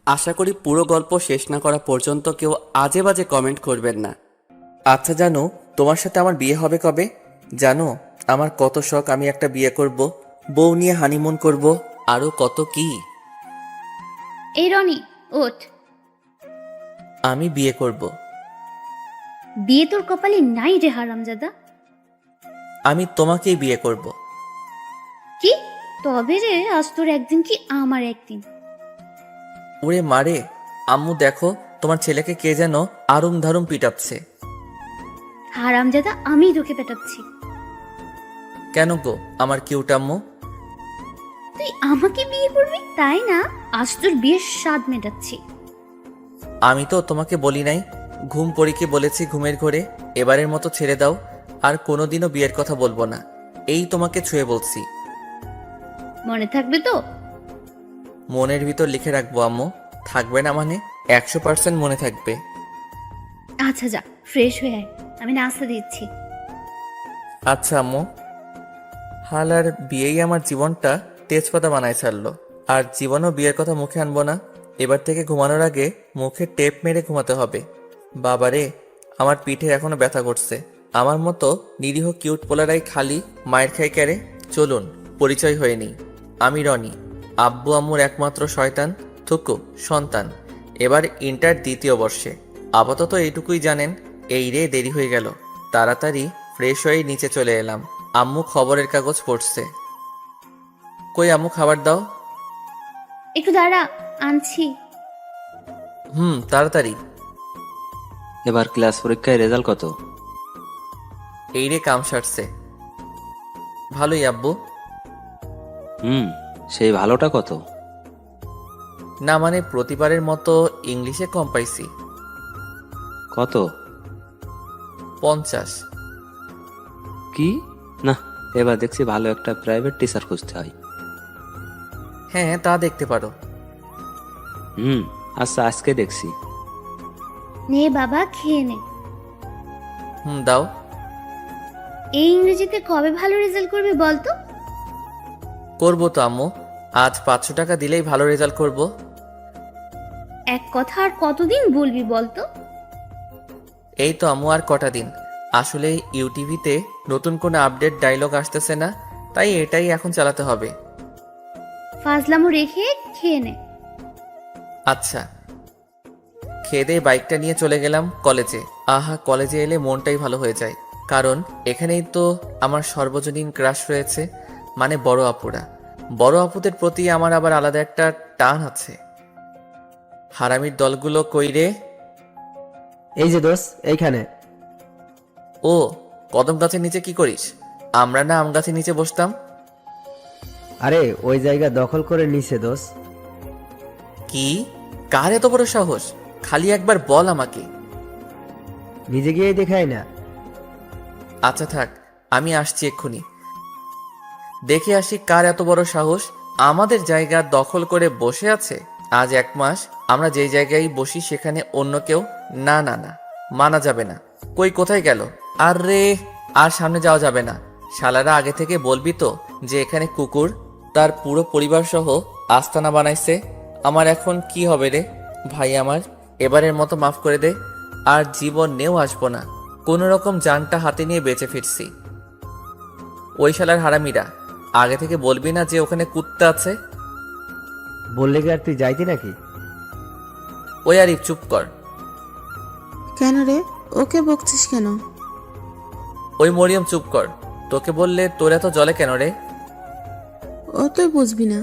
আশা করি পুরো গল্প শেষ না করা পর্যন্ত কেউ আজে বাজে কমেন্ট করবেন না। আচ্ছা জানো, তোমার সাথে আমার বিয়ে হবে কবে? জানো আমার কত শখ আমি একটা বিয়ে করব, বউ নিয়ে হানিমুন করব, আরো কত কি। এই রনি, ওঠ। আমি বিয়ে করব। বিয়ে তোর কপালে নাই রে হারামজাদা। আমি তোমাকেই বিয়ে করব। কি? তবে রে, আজ তোর একদিন কি আমার একদিন। ওরে মারে, আম্মু দেখো তোমার ছেলেকে কে যেন আরুম ধারুম পিটাচ্ছে। হারামজাদা, আমি তোকে পেটাচ্ছি। কেন গো আমার কিউট আম্মু? তুই আমাকে বিয়ে করবি তাই না? আজ তোর বিয়ের স্বাদ মেটাচ্ছি। আমি তো তোমাকে বলি নাই, ঘুম পড়িকে বলেছি ঘুমের ঘরে, এবারের মতো ছেড়ে দাও, আর কোনোদিনও বিয়ের কথা বলবো না, এই তোমাকে ছুঁয়ে বলছি। মনে থাকবে তো? মনের ভিতর লিখে রাখবো আম্মু। থাকবে না মানে 100% মনে থাকবে। আচ্ছা যা, ফ্রেশ হয়ে আয়, আমি নাস্তা দিচ্ছি। আচ্ছা আম্মু। হালার বিয়েই আমার জীবনটা তেজপাতা বানায় ছাড়লো। আর জীবনও বিয়ের কথা মুখে আনবো না। এবার থেকে ঘুমানোর আগে মুখে টেপ মেরে ঘুমাতে হবে। বাবারে, আমার পিঠে এখনো ব্যথা করছে। আমার মতো নিরীহ কিউট পোলারাই খালি মায়ের খাই ক্যারে। চলুন পরিচয় হয়ে নিই। আমি রনি, আব্বু আম্মুর একমাত্র শয়তান থুকু সন্তান। এবার ইন্টার দ্বিতীয় বর্ষে। আপাতত এইটুকুই জানেন। এই রে, দেরি হয়ে গেল। তাড়াতাড়ি ফ্রেশ হয়ে নিচে চলে এলাম। আম্মু খবরের কাগজ পড়ছে। কই আম্মু, খাবার দাও। একটু দাঁড়া, আনছি। তাড়াতাড়ি। এবার ক্লাস পরীক্ষায় রেজাল্ট কত? এই রে, কাম সারছে। ভালোই আব্বু। সেই ভালোটা কত? না মানে প্রতিবারের মতো ইংলিশে কম পাইছি। কত? 50। কি? না, এবার দেখছি ভালো একটা প্রাইভেট টিচার খুঁজতে হয়। হ্যাঁ তা দেখতে পারো। আচ্ছা, আজকে দেখছি। নে বাবা, খেয়ে নে। দাও। এই ইংরেজিতে কবে ভালো রেজাল্ট করবি বলতো? করবো তো আম্মু, আজ 500 টাকা দিলেই ভালো রেজাল্ট করব। এক কথা আর কতদিন বলবি বলতো? এই তো আম্মু, আর কটা দিন। আসলে ইউটিভিতে নতুন কোনো আপডেট ডায়লগ আসতেছে না, তাই এটাই এখন চালাতে হবে। ফাজলামো রেখে খেয়ে নে। আচ্ছা। খেয়ে দিয়ে বাইকটা নিয়ে চলে গেলাম কলেজে। আহা, কলেজে এলে মনটাই ভালো হয়ে যায়, কারণ এখানেই তো আমার সর্বজনীন ক্রাশ রয়েছে, মানে বড় আপুরা। বড় আপুদের প্রতি আমার আবার আলাদা একটা টান আছে। হারামির দলগুলো কই রে? এই যে দোষ, এইখানে। ও, কদম গাছের নিচে কি করিস? আমরা না আম গাছের নিচে বসতাম। আরে ওই জায়গা দখল করে নিছে দোষ। কি? কার এত বড় সাহস? খালি একবার বল আমাকে। নিজে গিয়ে দেখাই না। আচ্ছা থাক, আমি আসছি এক্ষুনি। দেখে আসি কার এত বড় সাহস আমাদের জায়গা দখল করে বসে আছে। আজ 1 মাস আমরা যেই জায়গায় বসি সেখানে অন্য কেউ না না না, মানা যাবে না। কই কোথায় গেল? আরে, আর সামনে যাওয়া যাবে না। শালারা আগে থেকে বলবি তো যে এখানে কুকুর তার পুরো পরিবার সহ আস্তানা বানাইছে। আমার এখন কি হবে রে ভাই? আমার এবারের মতো মাফ করে দে, আর জীবন নেও আসবো না। কোনো রকম জানটা হাতে নিয়ে বেঁচে ফিরছি। ওই শালার হারামিরা, আগে থেকে বলবি না যে ওখানে কুত্তা আছে? বললে কি আর তুই যাইতি নাকি? ওই আরিফ, চুপ কর। কেন রে, ওকে বকছিস কেন? ওই মরিয়ম, চুপ কর। তোকে বললে তোর এত জলে কেন রে? ও তুই বুঝবি না।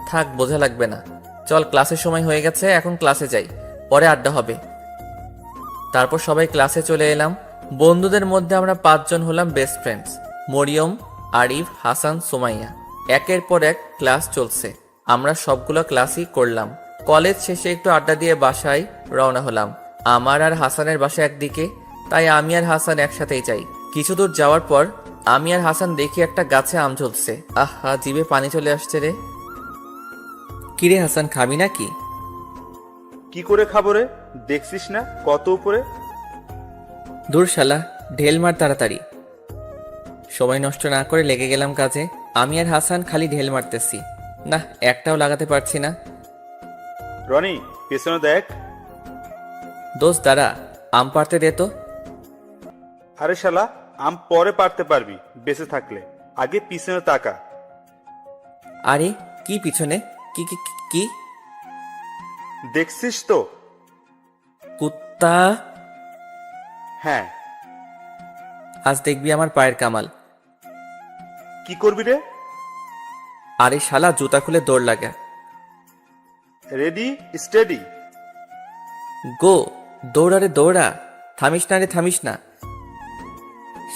থাক, বোঝা লাগবে না। চল, ক্লাসের সময় হয়ে গেছে, এখন ক্লাসে যাই, পরে আড্ডা হবে। তারপর সবাই ক্লাসে চলে এলাম। বন্ধুদের মধ্যে আমরা 5 জন হলাম বেস্ট ফ্রেন্ডস। মরিয়ম, আরিফ, হাসান, সুমাইয়া। একের পর এক ক্লাস চলছে, আমরা সবগুলো ক্লাসই করলাম। কলেজ শেষে একটু আড্ডা দিয়ে বাসায় রওনা হলাম। আমার আর হাসানের বাসা একদিকে, তাই আমি আর হাসান একসাথেই যাই। কিছু দূর যাওয়ার পর আমি আর হাসান দেখি একটা গাছে আম ঝুলছে। আহা, জিভে পানি চলে আসছে রে। কিরে হাসান, খাবি নাকি? কি করে খাবো রে? দেখছিস না কত উপরে। দূর শালা, ঢেল মার তাড়াতাড়ি। সময় নষ্ট না করে লেগে গেলাম কাজে। আমি আর হাসান খালি ঢেল মারতেছি, না একটাও লাগাতে পারছি না। রনি, পেছনে দেখ। দোস্ত দাঁড়া, আম পাড়তে দে তো। আরে শালা, আম পরে পারতে পারবি বেঁচে থাকলে, আগে পিছনে তাকা। আরে কি পিছনে? কি কি কি- কি? দেখছিস তো? কুত্তা! হ্যাঁ। আজ দেখবি আমার পায়ের কামাল। কি করবি রে? আরে শালা, জুতা খুলে দৌড় লাগা। Ready, steady. গো! দৌড়া রে দৌড়া, থামিস না রে থামিস না।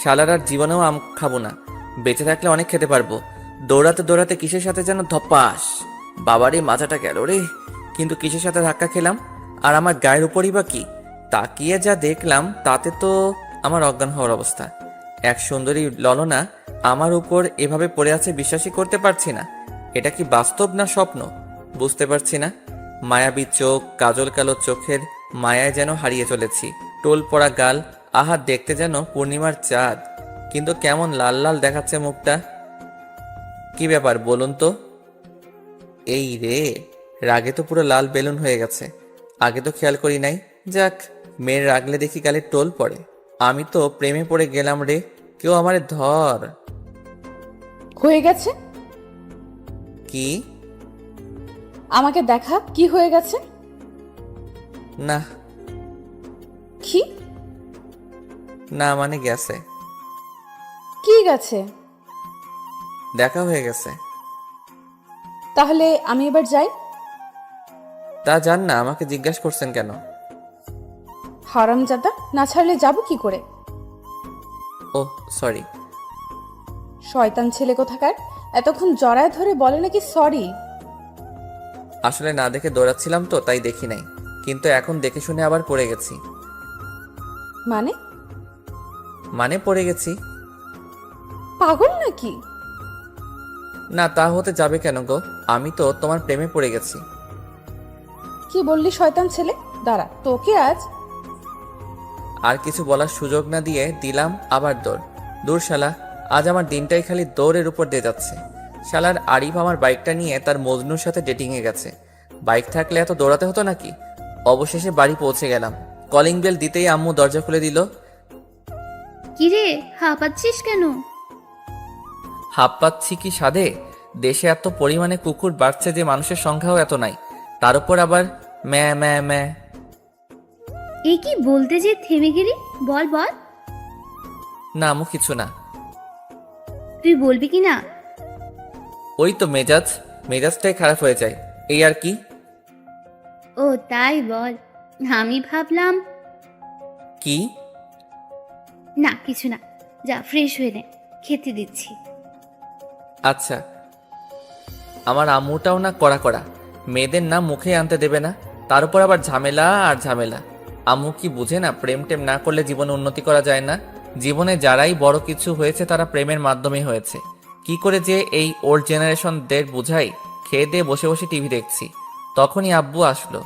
শালার আর জীবনেও আম খাবো না, বেঁচে থাকলে অনেক খেতে পারবো। দৌড়াতে দৌড়াতে কিসের সাথে যেন ধপাস, বাবারে মাথাটা গেল রে। কিন্তু কিসের সাথে ধাক্কা খেলাম, আর আমার গায়ের উপরই বা কি? তাকিয়ে যা দেখলাম তাতে তো আমার অজ্ঞান হওয়ার অবস্থা। এক সুন্দরী ললনা আমার উপর এভাবে পড়ে আছে, বিশ্বাসই করতে পারছি না। এটা কি বাস্তব না স্বপ্ন বুঝতে পারছি না। মায়াবী চোখ, কাজল কালো চোখের মায়ায় যেন হারিয়ে চলেছি। টোল পড়া গাল, আহা দেখতে যেন পূর্ণিমার চাঁদ, কিন্তু কেমন লাল লাল দেখাচ্ছে মুখটা। কি ব্যাপার বলুন তো? এই রে, রাগে তো পুরো লাল বেলুন হয়ে গেছে, আগে তো খেয়াল করি নাই। যাক, মেয়ের রাগলে দেখি গালে টোল পড়ে। আমি তো প্রেমে পড়ে গেলাম রে, কেউ আমারে ধর। হয়ে গেছে? কি? আমাকে দেখা কি হয়ে গেছে? না কি? না মানে গেছে, কি গেছে? দেখা হয়ে গেছে। তাহলে আমি এবার যাই? তা জান না, আমাকে জিজ্ঞাসা করছেন কেন? হারামজাদা, না ছাড়লে যাব কি করে? ও সরি। শয়তান ছেলে কোথাকার, এতক্ষণ জড়ায় ধরে বলে নাকি সরি। আসলে না দেখে দৌড়াচ্ছিলাম তো, তাই দেখি নাই, কিন্তু এখন দেখে শুনে আবার পড়ে গেছি। মানে? মানে পড়ে গেছি। পাগল নাকি? না, তা হতে যাবে কেন গো, আমি তো তোমার প্রেমে পড়ে গেছি। কি বললি শয়তান ছেলে? দাঁড়া, তোকে আজ। আর কিছু বলার সুযোগ না দিয়ে দিলাম আবার দৌড়। দূর শালা, আজ আমার দিনটাই খালি দৌড়ের উপর দিয়ে যাচ্ছে। শালার আরিফ আমার বাইকটা নিয়ে তার মজনুর সাথে ডেটিংয়ে গেছে। বাইক থাকলে এত দৌড়াতে হতো নাকি? অবশেষে বাড়ি পৌঁছে গেলাম। কলিং বেল দিতেই আম্মু দরজা খুলে দিল। কিরে, হাঁপাচ্ছিস কেন? হাঁপ পাচ্ছি কি সাধে? দেশে এত পরিমাণে কুকুর বাড়ছে যে মানুষের সংখ্যাও এত নাই, তার উপর আবার ম্যা ম্যা ম্যা। এ কি বলতে যে থেমে গেলি? বল বল। না আম্মু, কিছু না। তুই বলবি কি না? ওই তো মেজাজটাই খারাপ হয়ে যায়, এই আর কি। ও তাই বল। আমি ভাবলাম। কি? না কিছু না, যা ফ্রেশ হয়ে নে, খেতে দিচ্ছি। আচ্ছা। আমার আম্মুটাও না কড়া কড়া, মেয়েদের না মুখে আনতে দেবে না, তার উপর আবার ঝামেলা আর ঝামেলা। আম্মু কি বুঝে না প্রেম টেম না করলে জীবনে উন্নতি করা যায় না? জীবনে যারাই বড় কিছু হয়েছে তারা প্রেমের মাধ্যমে হয়েছে। কি করে যে এই ওল্ড জেনারেশনদের বুঝাই? খেয়ে দিয়ে বসে বসে টিভি দেখছি, তখনই আব্বু আসলো।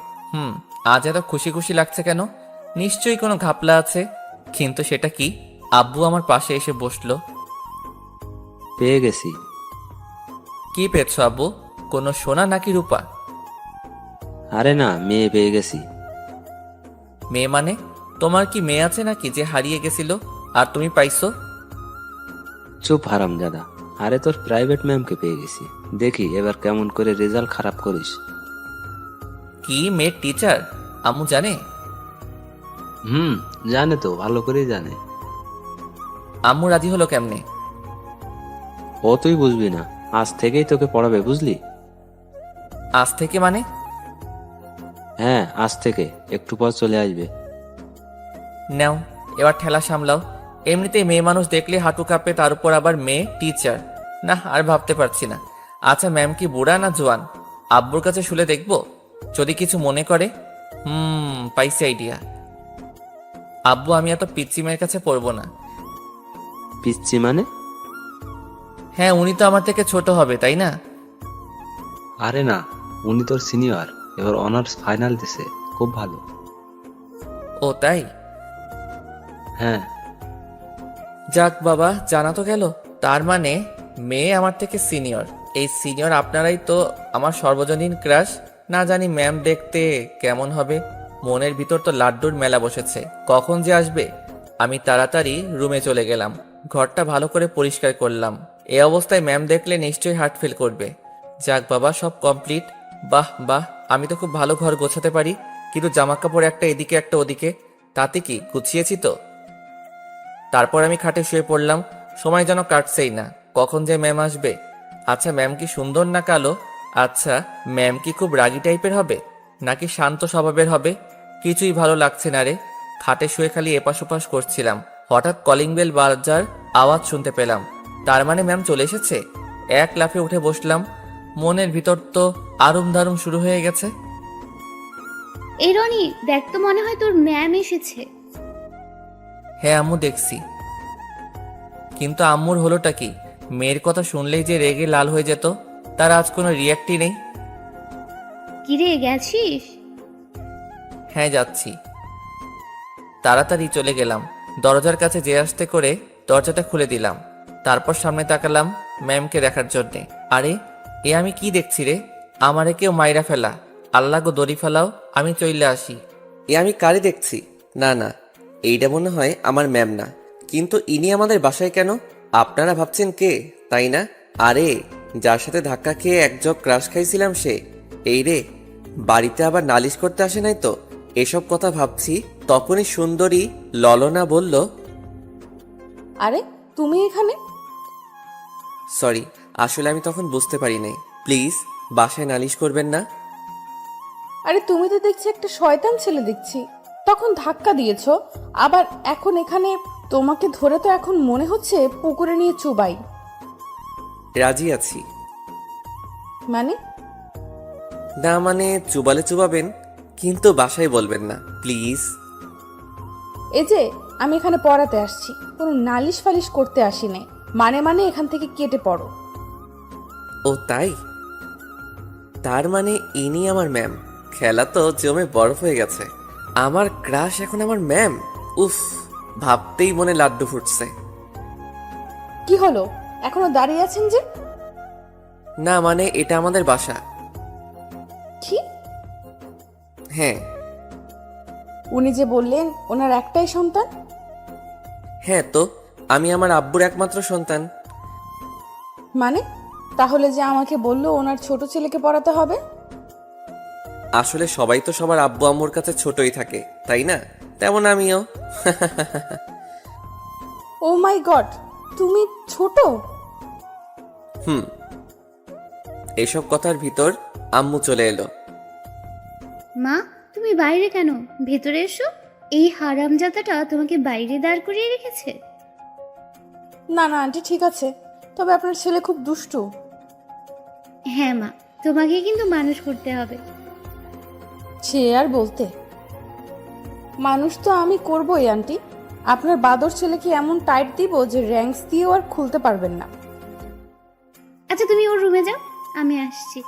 আজ এত খুশি খুশি লাগছে কেন? নিশ্চয়ই কোনো ঘাপলা আছে, কিন্তু সেটা কি? আব্বু আমার পাশে এসে বসলো। পেয়ে গেছি। কি পেয়েছো আব্বু? কোনো সোনা নাকি রূপা? আরে না, মেয়ে পেয়ে গেছি। মেয়ে মানে? তোমার কি মেয়ে আছে নাকি যে হারিয়ে গেছিল আর তুমি পাইছো? চুপ হারামজাদা। আরে তোর প্রাইভেট ম্যামকে পেয়ে গেছি, দেখি এবার কেমন করে রেজাল্ট খারাপ করিস। কি মেয়ের টিচার? আম্মু জানে? জানে তো, ভালো করেই জানে। আম্মু রাজি হলো কেমনে? ও তুই বুঝবি না, আজ থেকেই তোকে পড়াবে, বুঝলি? আজ থেকে মানে? হ্যাঁ, আজ থেকে একটু পর চলে আসবে। নাও, এবার ঠেলা সামলাও। এমনিতেই মেয়ে মানুষ দেখলে হাঁটু কাঁপে, তার উপর আবার মেয়ে টিচার। না, আর ভাবতে পারছি না। আচ্ছা, ম্যাম কি বুড়া না জোয়ান? আব্বুর কাছে শুলে দেখবো, যদি কিছু মনে করে। পাইছি আইডিয়া। আব্বু, আমি এত পিচ্চি মেয়ের কাছে পড়বো না। পিচ্ছি মানে? হ্যাঁ, উনি তো আমার থেকে ছোট হবে, তাই না? আরে না, উনি তোর সিনিয়র, এবার অনার্স ফাইনাল দিছে, খুব ভালো। ও তাই? হ্যাঁ। যাক বাবা, জানা তো গেল। তার মানে মেয়ে আমার থেকে সিনিয়র। এই সিনিয়র আপনারাই তো আমার সর্বজনীন ক্রাশ, না জানি ম্যাম দেখতে কেমন হবে। মনের ভিতর তো লাড্ডুর মেলা বসেছে, কখন যে আসবে। আমি তাড়াতাড়ি রুমে চলে গেলাম, ঘরটা ভালো করে পরিষ্কার করলাম। এই অবস্থায় ম্যাম দেখলে নিশ্চয়ই হার্ট ফেল করবে। যাক বাবা, সব কমপ্লিট। বাহ বাহ, আমি তো খুব ভালো ঘর গোছাতে পারি, কিন্তু জামা কাপড় একটা এদিকে একটা ওদিকে, তাতে কি গুছিয়েছি তো। তারপর আমি খাটে শুয়ে পড়লাম, সময় যেন কাটছেই না, কখন যে ম্যাম আসবে। আচ্ছা ম্যাম কি সুন্দর না কালো? আচ্ছা ম্যাম কি খুব রাগী টাইপের হবে নাকি শান্ত স্বভাবের হবে? কিছুই ভালো লাগছে না রে। খাটে শুয়ে খালি এপাশ ওপাশ করছিলাম, হঠাৎ কলিং বেল বাজার আওয়াজ শুনতে পেলাম। তার মানে ম্যাম চলে এসেছে। এক লাফে উঠে বসলাম, মনের ভিতর তো আরুম দারুম শুরু হয়ে গেছে। এই রনি, দেখ তো, মনে হয় তোর ম্যাম এসেছে। হ্যাঁ আম্মু দেখছি, কিন্তু আম্মুর হলোটা কি? মেয়ের কথা শুনলেই যে রেগে লাল হয়ে যেত, তার আজ কোনো রিয়াক্টই নেই। কিরে, গেছিস? হ্যাঁ যাচ্ছি। তাড়াতাড়ি চলে গেলাম, দরজার কাছে যে আসতে করে দরজাটা খুলে দিলাম। তারপর সামনে তাকালাম ম্যামকে দেখার জন্যে। আরে এ আমি কি দেখছি রে? আমারে কেউ মাইরা ফেলা, আল্লাহ গো দড়ি ফেলাও, আমি চইলে আসি। এ আমি কারে দেখছি? না না, এইটা মনে হয় আমার ম্যাম না। কিন্তু ইনি আমাদের বাসায় কেন? আপনারা ভাবছেন কে, তাই না? আরে যার সাথে ধাক্কা খেয়ে এক জগ ক্রাশ খাইছিলাম সে। এই রে, বাড়িতে আবার নালিশ করতে আসে নাই তো? এসব কথা ভাবছি, তখনই সুন্দরী ললনা বলল, আরে তুমি এখানে? সরি, আসলে আমি তখন বুঝতে পারি নাই। প্লিজ বাসায় নালিশ করবেন না। আরে তুমি তো দেখছি একটা শয়তান ছেলে দেখছি। তখন ধাক্কা দিয়েছো, আবার এখন এখানে। তোমাকে ধরে তো এখন মনে হচ্ছে পুকুরে নিয়ে চুবাই। রাজি আছি। মানে? না মানে চুবালে চুবাবেন, কিন্তু বাসায় বলবেন না প্লিজ। এই যে আমি এখানে পড়াতে আসছি, কোনো নালিশ ফালিশ করতে আসি নাই। মানে এখান থেকে কেটে পড়ো। ও তাই? তার মানে ইনি আমার ম্যাম। খেলা তো জমে বরফ হয়ে গেছে। আমার ক্রাশ এখন আমার ম্যাম। উফ, ভাবতেই মনে লাড্ডু ফুটছে। কি হলো, এখনো দাঁড়িয়ে আছেন যে? না মানে এটা আমাদের বাসা। কি? হ্যাঁ। উনি যে বললেন ওনার একটাই সন্তান। হ্যাঁ তো, আমি আমার আব্বুর একমাত্র সন্তান। মানে তাহলে যে আমাকে বললো ওনার ছোট ছেলেকে পড়াতে হবে। আসলে সবাই তো সবার আব্বু আম্মুর কাছে ছোটই থাকে, তাই না? তেমন আমিও। ও মাই গড, তুমি ছোট? হুম। এসব কথার ভিতর আম্মু চলে এলো। মা, তুমি বাইরে কেন? ভেতরে এসো। এই হারামজাদাটা তোমাকে বাইরে দাঁড় করিয়ে রেখেছে। না না আন্টি, ঠিক আছে, তবে আপনার ছেলে খুব দুষ্টু। হ্যাঁ মা, তোমাকে কিন্তু মানুষ করতে হবে। সে আর বলতে, মানুষ তো আমি করবই আন্টি। আপনার বাদর ছেলেকে এমন টাইট দিব যে র্যাঙ্কস দিয়েও আর খুলতে পারবেন না। আচ্ছা তুমি ওর রুমে যাও, আমি আসছি।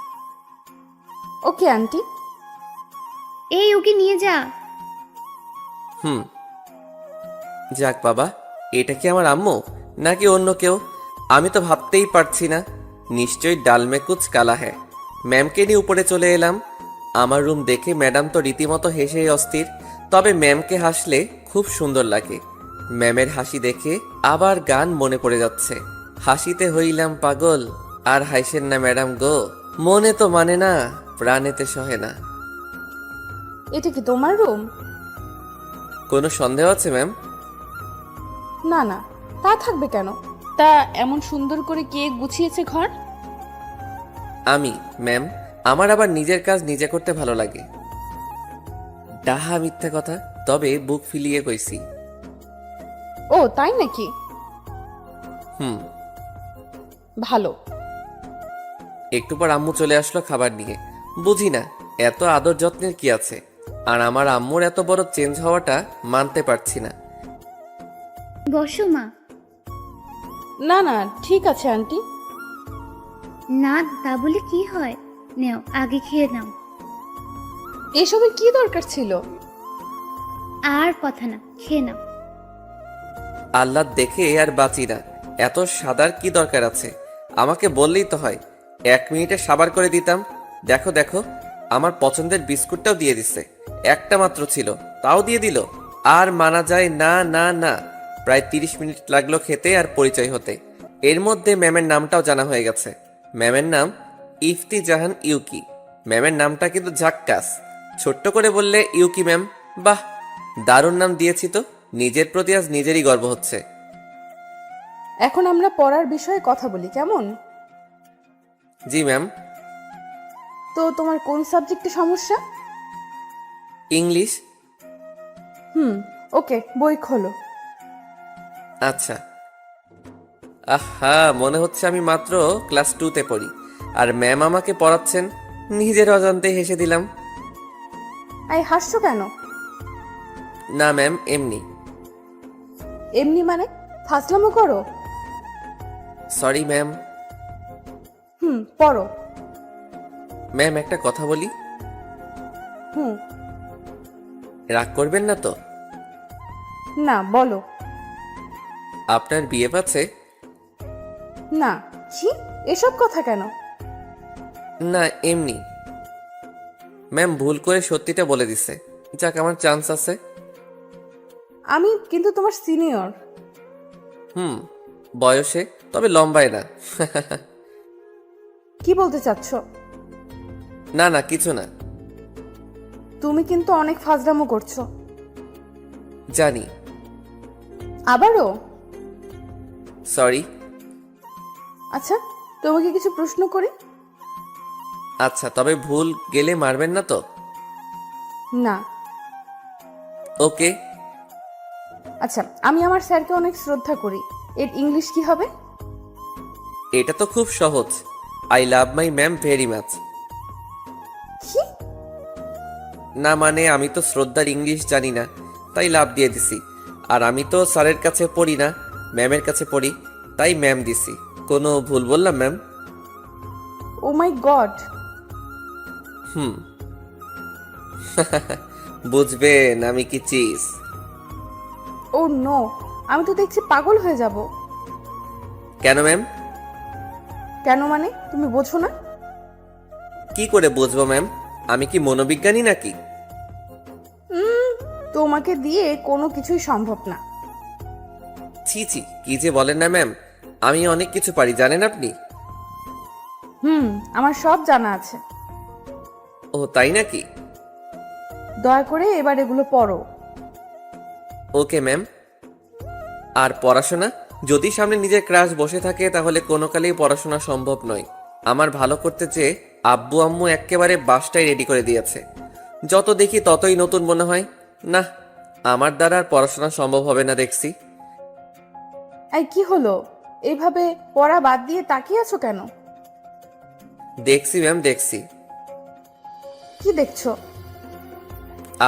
Okay aunty. এই ওকে নিয়ে যা। হুম। যাক বাবা, এটা কি আমার আম্মু নাকি অন্য কেউ? আমি তো ভাবতেই পারছি না। নিশ্চয়ই ডালমে কুচ কালা হ্যায়। ম্যামকে নিয়ে উপরে চলে এলাম। আমার রুম দেখে ম্যাডাম তো রীতিমতো হেসেই অস্থির। তবে ম্যামকে হাসলে খুব সুন্দর লাগে। ম্যামের হাসি দেখে আবার গান মনে পড়ে যাচ্ছে। হাসিতে হইলাম পাগল, আর হাসেন না ম্যাডাম গো। মনে তো মানে না, প্রাণেতে সহে না। এটা কি তোমার রুম? কোনো সন্দেহ আছে ম্যাম? না না, তা থাকবে কেন? তা এমন সুন্দর করে কে গুছিয়েছে ঘর? আমি ম্যাম। আমার আবার নিজের কাজ নিজে করতে ভালো লাগে। ডাহা মিথ্যা কথা, তবে বুক ফিলিয়ে কইছি। ও তাই নাকি? হুম। ভালো। একটু পর আম্মু চলে আসলো খাবার নিয়ে। বুঝি না এত আদর যত্নের কি আছে, আর আমার আম্মুর এত বড় চেঞ্জ হওয়াটা মানতে পারছি না। বসো মা। না না, ঠিক আছে আন্টি। না তা বলে কি হয়, নেও আগে খেয়ে নাও। এসবের কি দরকার ছিল? আর কথা না, খেয়ে নাও। আল্লাহ দেখে আর বাঁচি না। এত সাদার কি দরকার আছে? আমাকে বললেই তো হয়, 1 মিনিটে সাবার করে দিতাম। দেখো দেখো, আমার পছন্দের বিস্কুটটাও দিয়ে দিছে। একটা মাত্র ছিল, তাও দিয়ে দিল। আর মানা যায় না, না, না। প্রায় 30 মিনিট লাগলো খেতে আর পরিচয় হতে। এর মধ্যে ম্যামের নামটাও জানা হয়ে গেছে। ম্যামের নাম ইফতি জাহান ইউকি। ম্যামের নামটা কিন্তু ঝাক্কাস। ছোট্ট করে বললে ইউকি ম্যাম। বাহ, দারুণ নাম দিয়েছি তো। নিজের প্রতি আজ নিজেরই গর্ব হচ্ছে। এখন আমরা পড়ার বিষয়ে কথা বলি, কেমন? জি ম্যাম। তো তোমার কোন সাবজেক্টে সমস্যা? ইংলিশ। ওকে, বই খোলো। আচ্ছা। আহা, মনে হচ্ছে আমি মাত্র ক্লাস 2তে পড়ি, আর ম্যাম আমাকে পড়াচ্ছেন। নিজের অজান্তে হেসে দিলাম। এই হাসছো কেন? না ম্যাম, এমনি। এমনি মানে? ফাজলামো করো? Sorry ma'am. পড়ো। ম্যাম একটা কথা বলি। হুম। রাগ করবেন না তো? না, বলো। আপনার বিয়ে পাচ্ছে? না। কি এসব কথা কেন? না, এমনি। ম্যাম ভুল করে সত্যিটা বলে দিছে। যাক, আমার চান্স আছে। আমি কিন্তু তোমার সিনিয়র। বয়সে, তবে লম্বায় না। কি বলতে চাচ্ছ? না না, কিছু না। তুমি কিন্তু অনেক ফাজলামো করছো। জানি। আবারও? সরি। আচ্ছা, তোমাকে কিছু প্রশ্ন করি? আচ্ছা, তবে ভুল গেলে মারবেন না তো? না। ওকে। আচ্ছা, আমি আমার স্যারকে অনেক শ্রদ্ধা করি। এর ইংলিশ কি হবে? এটা তো খুব সহজ। I love my ma'am very much. কি? না মানে, আমি তো শ্রদ্ধার ইংলিশ জানি না, তাই লাভ দিয়ে দিছি। আর আমি তো স্যারের কাছে পড়ি না, ম্যামের কাছে পড়ি, তাই ম্যাম দিছি। কোনো ভুল বললাম ম্যাম? ও মাই গড। বুঝবেন আমি কি চিজ। ও নো, আমি তো দেখছি পাগল হয়ে যাব। কেন ম্যাম? কেন মানে? তুমি বোঝো না? কি করে বুঝবো ম্যাম? আমি কি মনোবিজ্ঞানী নাকি? তোমাকে দিয়ে কোনো কিছুই সম্ভব না। ছি ছি, কি যে বলেন না ম্যাম। আমি অনেক কিছু পারি, জানেন আপনি? আমার সব জানা আছে। ও তাই নাকি? দয়া করে এবার এগুলো পড়ো। Okay ma'am. আর পড়াশোনা? যদি সামনে নিজের ক্রাশ বসে থাকে তাহলে কোনো কালেই পড়াশোনা সম্ভব নয়। আমার ভালো করতে চেয়ে আব্বু আম্মু একেবারে বাসটাই রেডি করে দিয়েছে। যত দেখি ততই নতুন মনে হয়। না, আমার দ্বারা আর পড়াশোনা সম্ভব হবে না দেখছি। এই কি হলো? এইভাবে পড়া বাদ দিয়ে তাকিয়ে আছো কেন? দেখছি ম্যাম, দেখছি। কি দেখছো?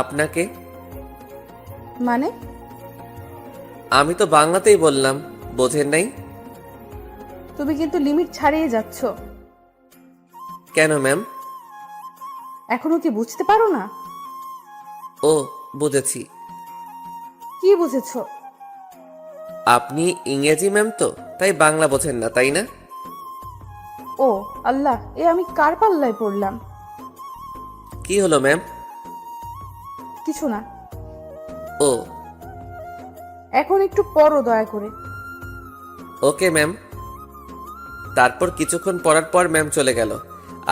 আপনাকে। মানে? আমি তো বাংলাতেই বললাম, বোঝেন নাই? তুমি কিন্তু লিমিট ছাড়িয়ে যাচ্ছ। কেন ম্যাম? এখনো কি বুঝতে পারো না? ও, বুঝেছি। কি বুঝেছো? আপনি ইংরেজি ম্যাম তো, তাই বাংলা বোঝেন না, তাই না? ও আল্লাহ, এ আমি কার পাল্লায় পড়লাম? কি হলো ম্যাম? কিছু না। ও, এখন একটু পড়ো দয়া করে। Okay ma'am. তারপর কিছুক্ষণ পড়ার পর ম্যাম চলে গেল।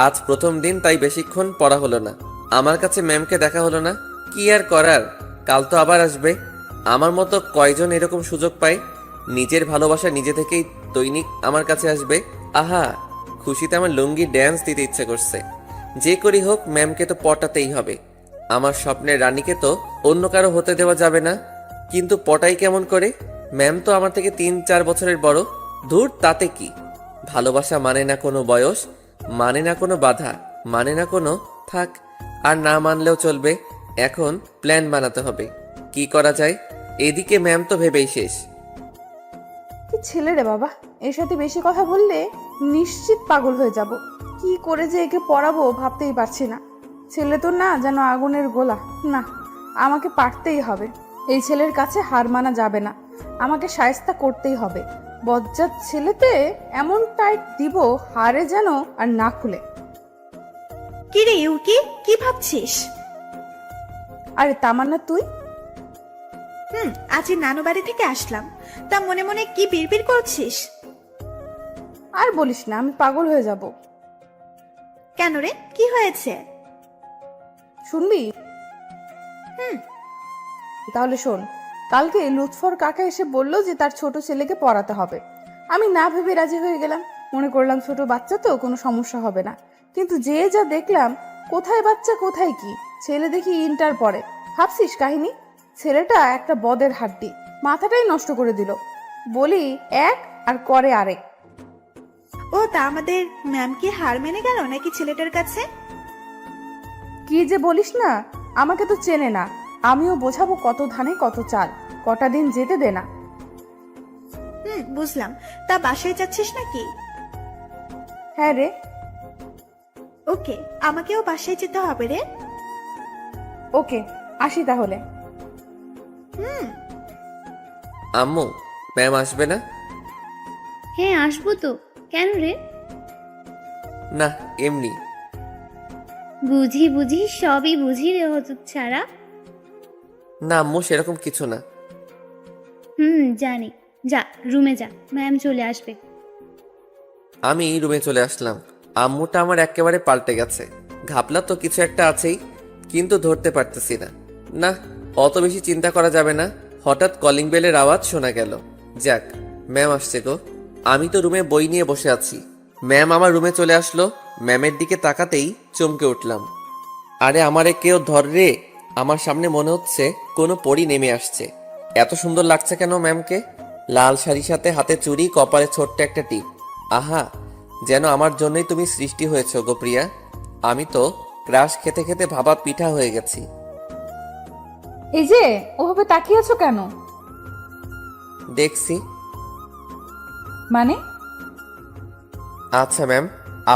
আজ প্রথম দিন, তাই বেশিক্ষণ পড়া হলো না। আমার কাছে ম্যামকে দেখা হলো না। কি আর করার, কাল তো আবার আসবে। আমার মতো কয়জন এরকম সুযোগ পায়? নিজের ভালোবাসা নিজে থেকেই দৈনিক আমার কাছে আসবে। আহা, খুশিতে আমার লুঙ্গি ড্যান্স দিতে ইচ্ছে করছে। যে করি হোক, ম্যামকে তো পটাতেই হবে। আমার স্বপ্নের রানীকে তো অন্য কারো হতে দেওয়া যাবে না। কিন্তু পটাই কেমন করে? ম্যাম তো আমার থেকে 3-4 বছরের বড়। ধুর, তাতে কি? ভালোবাসা মানে না কোনো বয়স, মানে না কোনো বাধা, মানে না কোনো থাক। আর না মানলেও চলবে। এখন প্ল্যান বানাতে হবে, কি করা যায়। এদিকে ম্যাম তো ভেবেই শেষ। কি ছেলে রে বাবা, এর সাথে বেশি কথা বললে নিশ্চিত পাগল হয়ে যাব। কি করে যে একে পড়াবো ভাবতেই পারছি না। ছেলে তো না, যেন আগুনের গোলা। না, আমাকে পারতেই হবে। এই ছেলের কাছে হার মানা যাবে না। আমাকে শায়েস্তা করতেই হবে। বজ্জাত ছেলেতে এমন টাইট দিব হারে যেন আর না খুলে। কি রে ইউকি, কি ভাবছিস? আরে তামান্না তুই? আজ নানু বাড়ি থেকে আসলাম, তা মনে মনে কি বিড়বিড় করছিস? আর বলিস না, আমি পাগল হয়ে যাব। কেন রে, কি হয়েছে? শুনবি? তাহলে শোন। কালকে লুৎফর কাকা এসে বলল যে তার ছোট ছেলেকে পড়াতে হবে। আমি না ভেবে রাজি হয়ে গেলাম, মনে করলাম ছোট বাচ্চা তো কোনো সমস্যা হবে না। কিন্তু যে যা দেখলাম, কোথায় বাচ্চা কোথায় কি, ছেলে দেখি ইন্টার পড়ে। ভাবছিস কাহিনী? ছেলেটা একটা বদের হাড্ডি, মাথাটাই নষ্ট করে দিল। বলি এক আর করে আরেক। ও তা আমাদের ম্যাম কি হার মেনে গেল নাকি ছেলেটার কাছে? কি যে বলিস না, আমাকে তো চেনে না। আমিও বোঝাবো কত ধানে কত চাল, কটা দিন যেতে দে না। বুঝলাম। তা বাসায় যাচ্ছিস নাকি? হ্যাঁ রে। ওকে, আমাকেও বাসায় যেতে হবে রে। ওকে, আসি তাহলে। আম্মু, ম্যাম আসবে না? হ্যাঁ আসবো তো, কেন রে? না, এমনি। বুঝি বুঝি সবই বুঝি রে হজুর ছাড়া। না আম্মু, সেরকম কিছু না। জানি। যা রুমে যা, ম্যাম চলে আসবে। আমি রুমে চলে আসলাম। আম্মুটা আমার একেবারে পাল্টে গেছে। ঘাপলা তো কিছু একটা আছেই, কিন্তু ধরতে পারতেছি না। না, অত বেশি চিন্তা করা যাবে না। হঠাৎ কলিং বেলের আওয়াজ শোনা গেল। যাক, ম্যাম আসছে গো। আমি তো রুমে বই নিয়ে বসে আছি, ম্যাম আমার রুমে চলে আসলো। ম্যামের দিকে তাকাতেই চমকে উঠলাম। আরে আমারে কেউ ধর রে! আমার সামনে মনে হচ্ছে কোনো পরী নেমে আসছে। এত সুন্দর লাগছে কেন ম্যামকে! লাল শাড়ির সাথে হাতে চুড়ি, কপালে ছোট্ট একটা টিপ। আহা, যেন আমার জন্যই তুমি সৃষ্টি হয়েছো গো প্রিয়া। আমি তো ক্রাশ খেতে খেতে ভাবা পিঠা হয়ে গেছি। এই যে ওভাবে তাকিয়ে আছো কেন? দেখছি। মানে? আচ্ছা ম্যাম,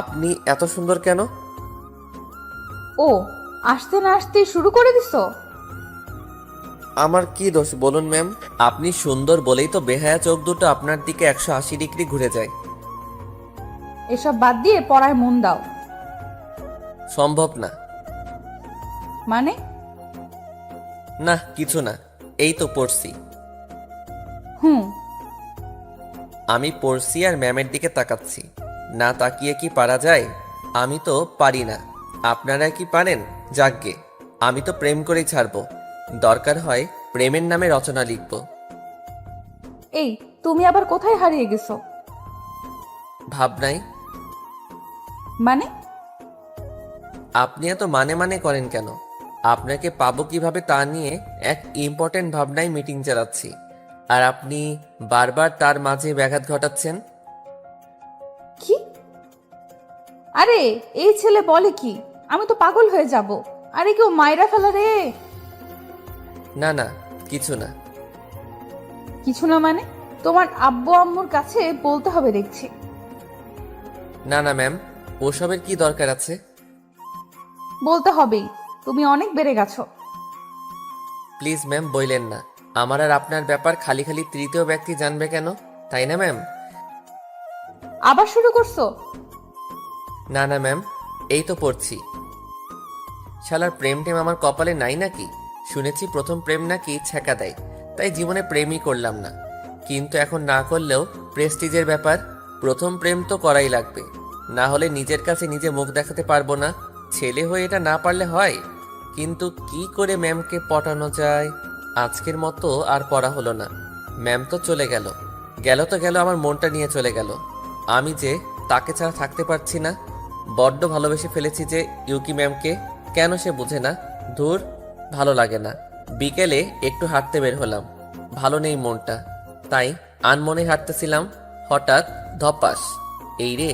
আপনি এত সুন্দর কেন? ও, আসতে না আসতেই শুরু করে দিছো? আমার কি দোষ বলুন ম্যাম? আপনি সুন্দর বলেই তো বেহায়া চোখ দুটো আপনার দিকে 180 ডিগ্রি ঘুরে যায়। এসব বাদ দিয়ে পড়ায় মন দাও। সম্ভব না। মানে? না, কিছু না, এই তো পড়ছি। আমি পড়ছি আর ম্যামের দিকে তাকাচ্ছি। না তাকিয়ে কি পারা যায়? আমি তো পারি না। আপনারা কি পারেন? যাকগে, আমি তো প্রেম করেই ছাড়বো। দরকার হয় প্রেমের নামে রচনা লিখব। এই, তুমি আবার কোথায় হারিয়ে গেছো? ভাবনাই। মানে? আপনি এত মানে মানে করেন কেন? আপনাকে পাবো কিভাবে তা নিয়ে এক ইম্পর্টেন্ট ভাবনায় মিটিং চালাচ্ছি, আর আপনি বারবার তার মাঝে ব্যাঘাত ঘটাচ্ছেন। কি? আরে এই ছেলে বলে কি? আমি তো পাগল হয়ে যাব। আরে কেউ মাইরা ফেলা রে। না না, কিছু না। কিছু না মানে? তোমার আব্বু আম্মুর কাছে বলতে হবে দেখছি। না না ম্যাম, ওসবের কি দরকার আছে? বলতে হবেই, তুমি অনেক বেড়ে গেছো। প্লিজ ম্যাম, বইলেন না। আমার আর আপনার ব্যাপার খালি খালি তৃতীয় ব্যক্তি জানবে কেন, তাই না ম্যাম? আবার শুরু করছো? না না ম্যাম, এই তো পড়ছি। শালার প্রেম টেম আমার কপালে নাই নাকি? শুনেছি প্রথম প্রেম নাকি ছ্যাঁকা দেয়, তাই জীবনে প্রেমই করলাম না। কিন্তু এখন না করলেও প্রেস্টিজের ব্যাপার, প্রথম প্রেম তো করাই লাগবে, না হলে নিজের কাছে নিজে মুখ দেখাতে পারবো না। ছেলে হয়ে এটা না পারলে হয়। কিন্তু কি করে ম্যামকে পটানো যায়? আজকের মতো আর পড়া হলো না। ম্যাম তো চলে গেল, গেল তো গেল, আমার মনটা নিয়ে চলে গেল। আমি যে তাকে ছাড়া থাকতে পারছি না। বড্ড ভালোবেসে ফেলেছি যে ইউকি ম্যামকে। কেন সে বুঝে না? ধুর, ভালো লাগে না। বিকেলে একটু হাঁটতে বের হলাম, ভালো নেই মনটা, তাই আনমনে হাঁটতেছিলাম। হঠাৎ ধপাস, এই রে,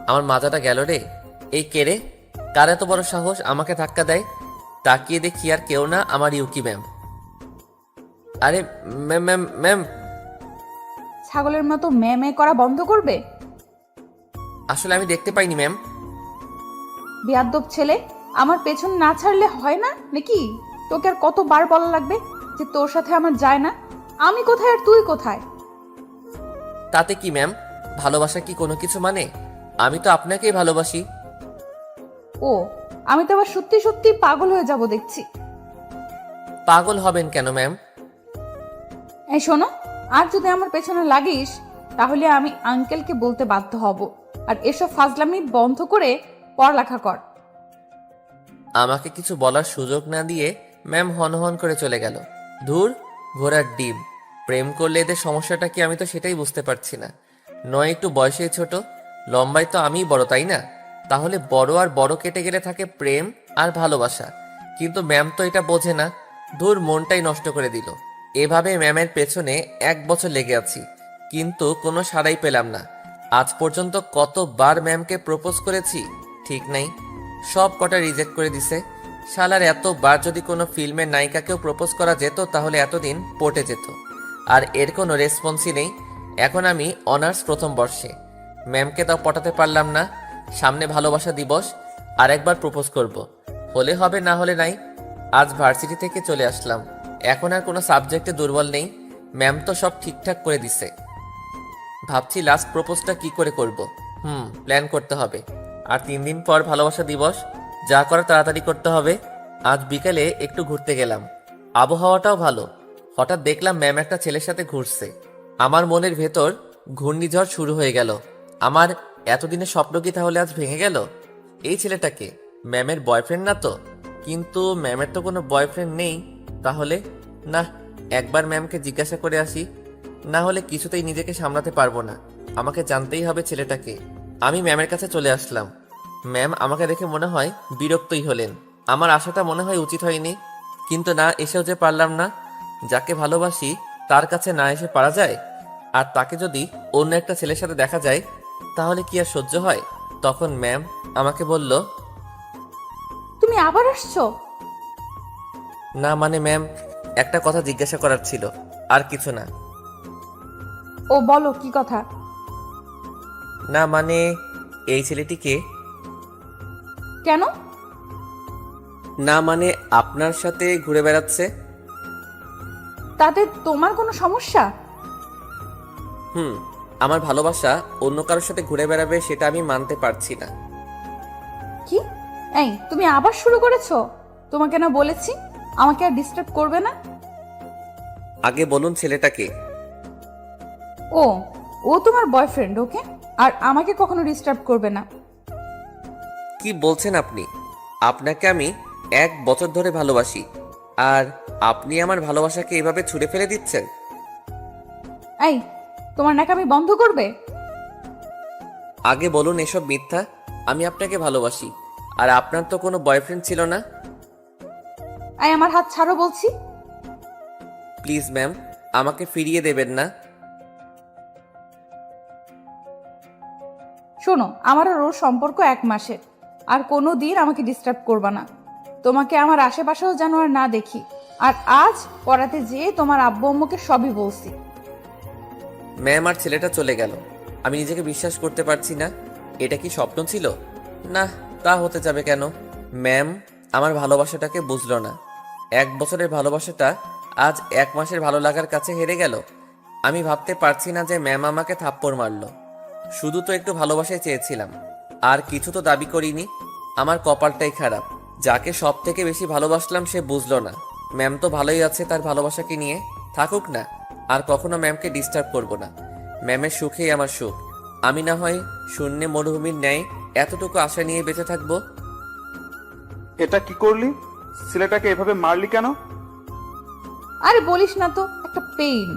আমার মাথাটা গেল রে। এই কে রে? কার এত বড় সাহস আমাকে ধাক্কা দেয়? তাকিয়ে দেখি আর কেউ না, আমার ইউকি ম্যাম। আরে ম্যাম ম্যাম ম্যাম! ছাগলের মতো ম্যামে করা বন্ধ করবে? আসলে আমি দেখতে পাইনি ম্যাম। বেয়াদ্দব ছেলে, আমার পেছন না ছাড়লে হয় না নাকি? তোকে আর কতবার বলা লাগবে যে তোর সাথে আমার যায় না? আমি কোথায় আর তুই কোথায়? তাতে কি ম্যাম? ভালোবাসা কি কোনো কিছু মানে? আমি তো আপনাকেই ভালোবাসি। ও, আমি তো আবার সত্যি সত্যি পাগল হয়ে যাব দেখছি। পাগল হবেন কেন ম্যাম? এই শোনো, আর যদি আমার পেছনে লাগিস তাহলে আমি আঙ্কেলকে বলতে বাধ্য হব। আর এসব ফাজলামি বন্ধ করে পড়ালেখা কর। আমাকে কিছু বলার সুযোগ না দিয়ে ম্যাম হনহন করে চলে গেল। ধুর, ঘোড়ার ডিম। প্রেম করলে এদের সমস্যাটা কি, আমি তো সেটাই বুঝতে পারছি না। নয় একটু বয়সে ছোট, লম্বায় তো আমিই বড়, তাই না? তাহলে বড় আর বড় কেটে গেলে থাকে প্রেম আর ভালোবাসা। কিন্তু ম্যাম তো এটা বোঝে না। ধুর, মনটাই নষ্ট করে দিল। এভাবে ম্যামের পেছনে 1 বছর লেগে আছি, কিন্তু কোনো সাড়াই পেলাম না। আজ পর্যন্ত কতবার ম্যামকে প্রপোজ করেছি ঠিক নাই, সব কটা রিজেক্ট করে দিছে। শালার এতবার যদি কোনো ফিল্মের নায়িকাকেও প্রপোজ করা যেত তাহলে এতদিন পটে যেত। আর এর কোনো রেসপন্সই নেই। এখন আমি অনার্স প্রথম বর্ষে, ম্যামকে তাও পটাতে পারলাম না। সামনে ভালোবাসা দিবস, আর একবার প্রপোজ করব। হলে হবে, না হলে নাই। আজ ভার্সিটি থেকে চলে আসলাম, এখন আর কোনো সাবজেক্টে দুর্বল নেই। ম্যাম তো সব ঠিকঠাক করে দিছে। ভাবছি লাস্ট প্রপোজটা কি করে করব। প্ল্যান করতে হবে। আর 3 দিন পর ভালোবাসা দিবস, যা করার তাড়াতাড়ি করতে হবে। আজ বিকালে একটু ঘুরতে গেলাম, আবহাওয়াটাও ভালো। হঠাৎ দেখলাম ম্যাম একটা ছেলের সাথে ঘুরছে। আমার মনের ভেতর ঘূর্ণিঝড় শুরু হয়ে গেল। আমার এতদিনের স্বপ্ন কি তাহলে আজ ভেঙে গেল? এই ছেলেটাকে ম্যামের বয়ফ্রেন্ড না তো? কিন্তু ম্যামের তো কোনো বয়ফ্রেন্ড নেই। তাহলে না, একবার ম্যামকে জিজ্ঞাসা করে আসি, না হলে কিছুতেই নিজেকে সামলাতে পারবো না। আমাকে জানতেই হবে ছেলেটাকে। আমি ম্যামের কাছে চলে আসলাম। ম্যাম আমাকে দেখে মনে হয় বিরক্তই হলেন। আমার আশাটা মনে হয় উচিত হয়নি, কিন্তু না এসেও যে পারলাম না। যাকে ভালোবাসি তার কাছে না এসে পারা যায়? আর তাকে যদি অন্য একটা ছেলের সাথে দেখা যায় তাহলে কি আর সহ্য হয়? তখন ম্যাম আমাকে বলল, তুমি আবার আসছো? না মানে ম্যাম, একটা কথা জিজ্ঞাসা করার ছিল, আর কিছু না। ও বলো, কি কথা? না মানে, এই ছেলেটিকে, কেন? না মানে আপনার সাথে ঘুরে বেড়াচ্ছে। তাতে তোমার কোনো সমস্যা? আমার ভালোবাসা অন্য কারোর সাথে ঘুরে বেড়াবে সেটা আমি মানতে পারছি না। কি? এই তুমি আবার শুরু করেছো? তোমাকে না বলেছি আমাকে আর ডিস্টার্ব করবে না? আগে বলুন ছেলেটাকে। ও ও তোমার বয়ফ্রেন্ড, ওকে? আর আমাকে কখনো ডিস্টার্ব করবে না। কি বলছেন আপনি? আপনাকে আমি 1 বছর ধরে ভালোবাসি, আর আপনি আমার ভালোবাসাকে এভাবে ছুঁড়ে ফেলে দিচ্ছেন? এই তোমার নাকামি বন্ধ করবে? আগে বলুন এসব মিথ্যা। আমি আপনাকে ভালোবাসি, আর আপনার তো কোনো বয়ফ্রেন্ড ছিল না। এই আমার হাত ছাড়ো বলছি। প্লিজ ম্যাম, আমাকে ফিরিয়ে দেবেন না। শোনো, আমার আর ওর সম্পর্ক 1 মাসের, আর কোনো দিন আমাকে ডিস্টার্ব করবা না। তোমাকে আমার আশেপাশেও যেন আর না দেখি। আর আজ পড়াতে যেয়ে তোমার আব্বু আম্মুকে সবই বলছি। ম্যাম, আর ছেলেটা চলে গেল। আমি নিজেকে বিশ্বাস করতে পারছি না। এটা কি স্বপ্ন ছিল? না, তা হতে যাবে কেন? ম্যাম আমার ভালোবাসাটাকে বুঝলো না। 1 বছরের ভালোবাসাটা আজ 1 মাসের ভালো লাগার কাছে হেরে গেল। আমি ভাবতে পারছি না যে ম্যাম আমাকে থাপ্পড় মারলো। শুধু তো একটু ভালোবাসাই চেয়েছিলাম, আর কিছু তো দাবি করিনি। আমার কপালটাই খারাপ। যাকে সব থেকে বেশি ভালোবাসলাম সে বুঝলো না। ম্যাম তো ভালোই আছে তার ভালোবাসাকে নিয়ে, থাকুক না। আর কখনো ম্যামকে ডিস্টার্ব করব না। ম্যামের সুখেই আমার সুখ। আমি না হয় শূন্যে মরুভূমির ন্যায় এতটুকু আশা নিয়ে বেঁচে থাকবো। এটা কি করলি? ছেলেটাকে এভাবে মারলি কেন? আরে বলিস না তো, একটা পেইন।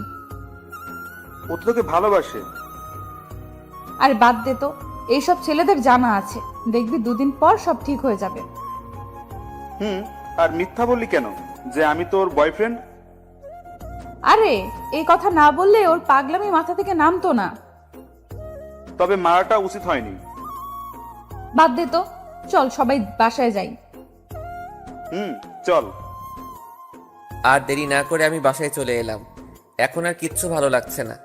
ও তো তোকে ভালোবাসে। আর বাদ দে তো, এইসব ছেলেদের জানা আছে। দেখবি 2 দিন পর সব ঠিক হয়ে যাবে। আর মিথ্যা বললি কেন যে আমি তোর বয়ফ্রেন্ড? আরে এই কথা না বললে ওর পাগলামি মাথা থেকে নামতো না। তবে মারাটা উচিত হয়নি। বাদ দে তো, চল সবাই বাসায় যাই। চল। আর দেরি না করে আমি বাসায় চলে এলাম। এখন আর কিচ্ছু ভালো লাগছে না,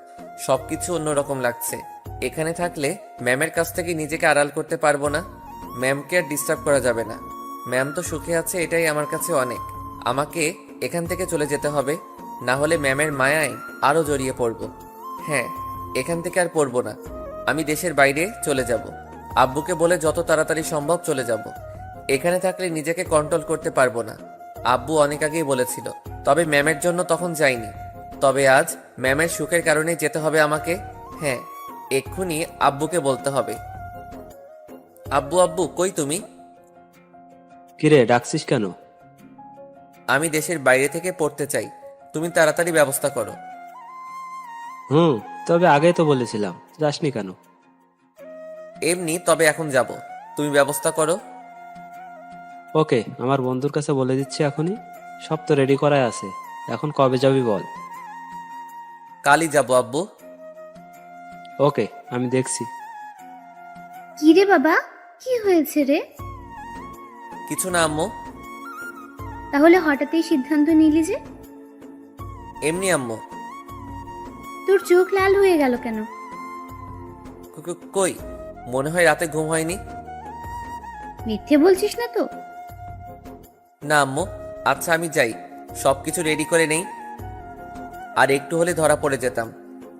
সবকিছু অন্যরকম লাগছে। এখানে থাকলে ম্যামের কাছ থেকে নিজেকে আড়াল করতে পারবো না। ম্যামকে আর ডিস্টার্ব করা যাবে না। ম্যাম তো সুখে আছে, এটাই আমার কাছে অনেক। আমাকে এখান থেকে চলে যেতে হবে, না হলে ম্যামের মায়ায় আরও জড়িয়ে পড়ব। হ্যাঁ, এখান থেকে আর পড়বো না। আমি দেশের বাইরে চলে যাব। আব্বুকে বলে যত তাড়াতাড়ি সম্ভব চলে যাব। এখানে থাকলে নিজেকে কন্ট্রোল করতে পারবো না। আব্বু অনেক আগেই বলেছিল, তবে ম্যামের জন্য তখন যাইনি। তবে আজ ম্যামের সুখের কারণেই যেতে হবে আমাকে। হ্যাঁ, এক্ষুনি আব্বুকে বলতে হবে। আব্বু আব্বু কই তুমি? কিরে ডাকছিস কেন? আমি দেশের বাইরে থেকে পড়তে চাই, তুমি তাড়াতাড়ি ব্যবস্থা করো। তবে আগেই তো বলেছিলাম, যাসনি কেন? এমনি, তবে এখন যাব, তুমি ব্যবস্থা করো। ওকে, আমার বন্ধুর কাছে বলে দিচ্ছি এখনই। সব তো রেডি করাই আছে। এখন কবে যাবি বল? কালই যাব আব্বু। ওকে, আমি দেখছি। কি রে বাবা, কি হয়েছে রে? কিছু না আম্মু, তাহলে হঠাৎ এই সিদ্ধান্ত নিলি যে? এমনি আম্মু। তোর চোখ লাল হয়ে গেল কেন? কই, মনে হয় রাতে ঘুম হয়নি। মিথ্যে বলছিস না তো? না আম্মু। আচ্ছা আমি যাই, সবকিছু রেডি করে নেই। আর একটু হলে ধরা পড়ে যেতাম।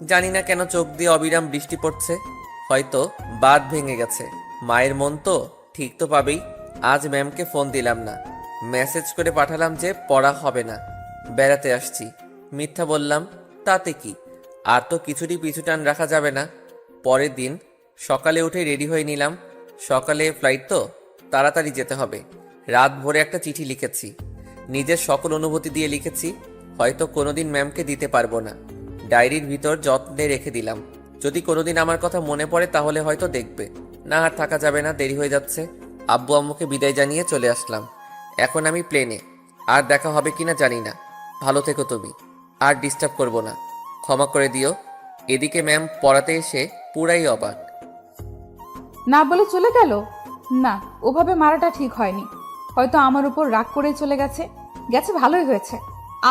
জানি না কেন চোখ দিয়ে অবিরাম বৃষ্টি পড়ছে, হয়তো বাঁধ ভেঙে গেছে। মায়ের মন তো ঠিক তো পাবেই। আজ ম্যামকে ফোন দিলাম না, মেসেজ করে পাঠালাম যে পড়া হবে না, বেড়াতে আসছি। মিথ্যা বললাম, তাতে কি? আর তো কিছুরই পিছু টান রাখা যাবে না। পরের দিন সকালে উঠে রেডি হয়ে নিলাম। সকালে ফ্লাইট তো, তাড়াতাড়ি যেতে হবে। রাত ভোরে একটা চিঠি লিখেছি, নিজের সকল অনুভূতি দিয়ে লিখেছি। হয়তো কোনোদিন ম্যামকে দিতে পারবো না, ডায়েরির ভিতর যত্নে রেখে দিলাম। যদি কোনোদিন আমার কথা মনে পড়ে তাহলে হয়তো দেখবে। না আর থাকা যাবে না, দেরি হয়ে যাচ্ছে। আব্বু আম্মুকে বিদায় জানিয়ে চলে আসলাম। এখন আমি প্লেনে, আর দেখা হবে কিনা জানি না। ভালো থেকো তুমি, আর ডিস্টার্ব করবো না, ক্ষমা করে দিও। এদিকে ম্যাম পড়াতে এসে পুরাই অবাক। না বলে চলে গেল? না, ওভাবে মারাটা ঠিক হয়নি। হয়তো আমার উপর রাগ করে চলে গেছে। গেছে ভালোই হয়েছে,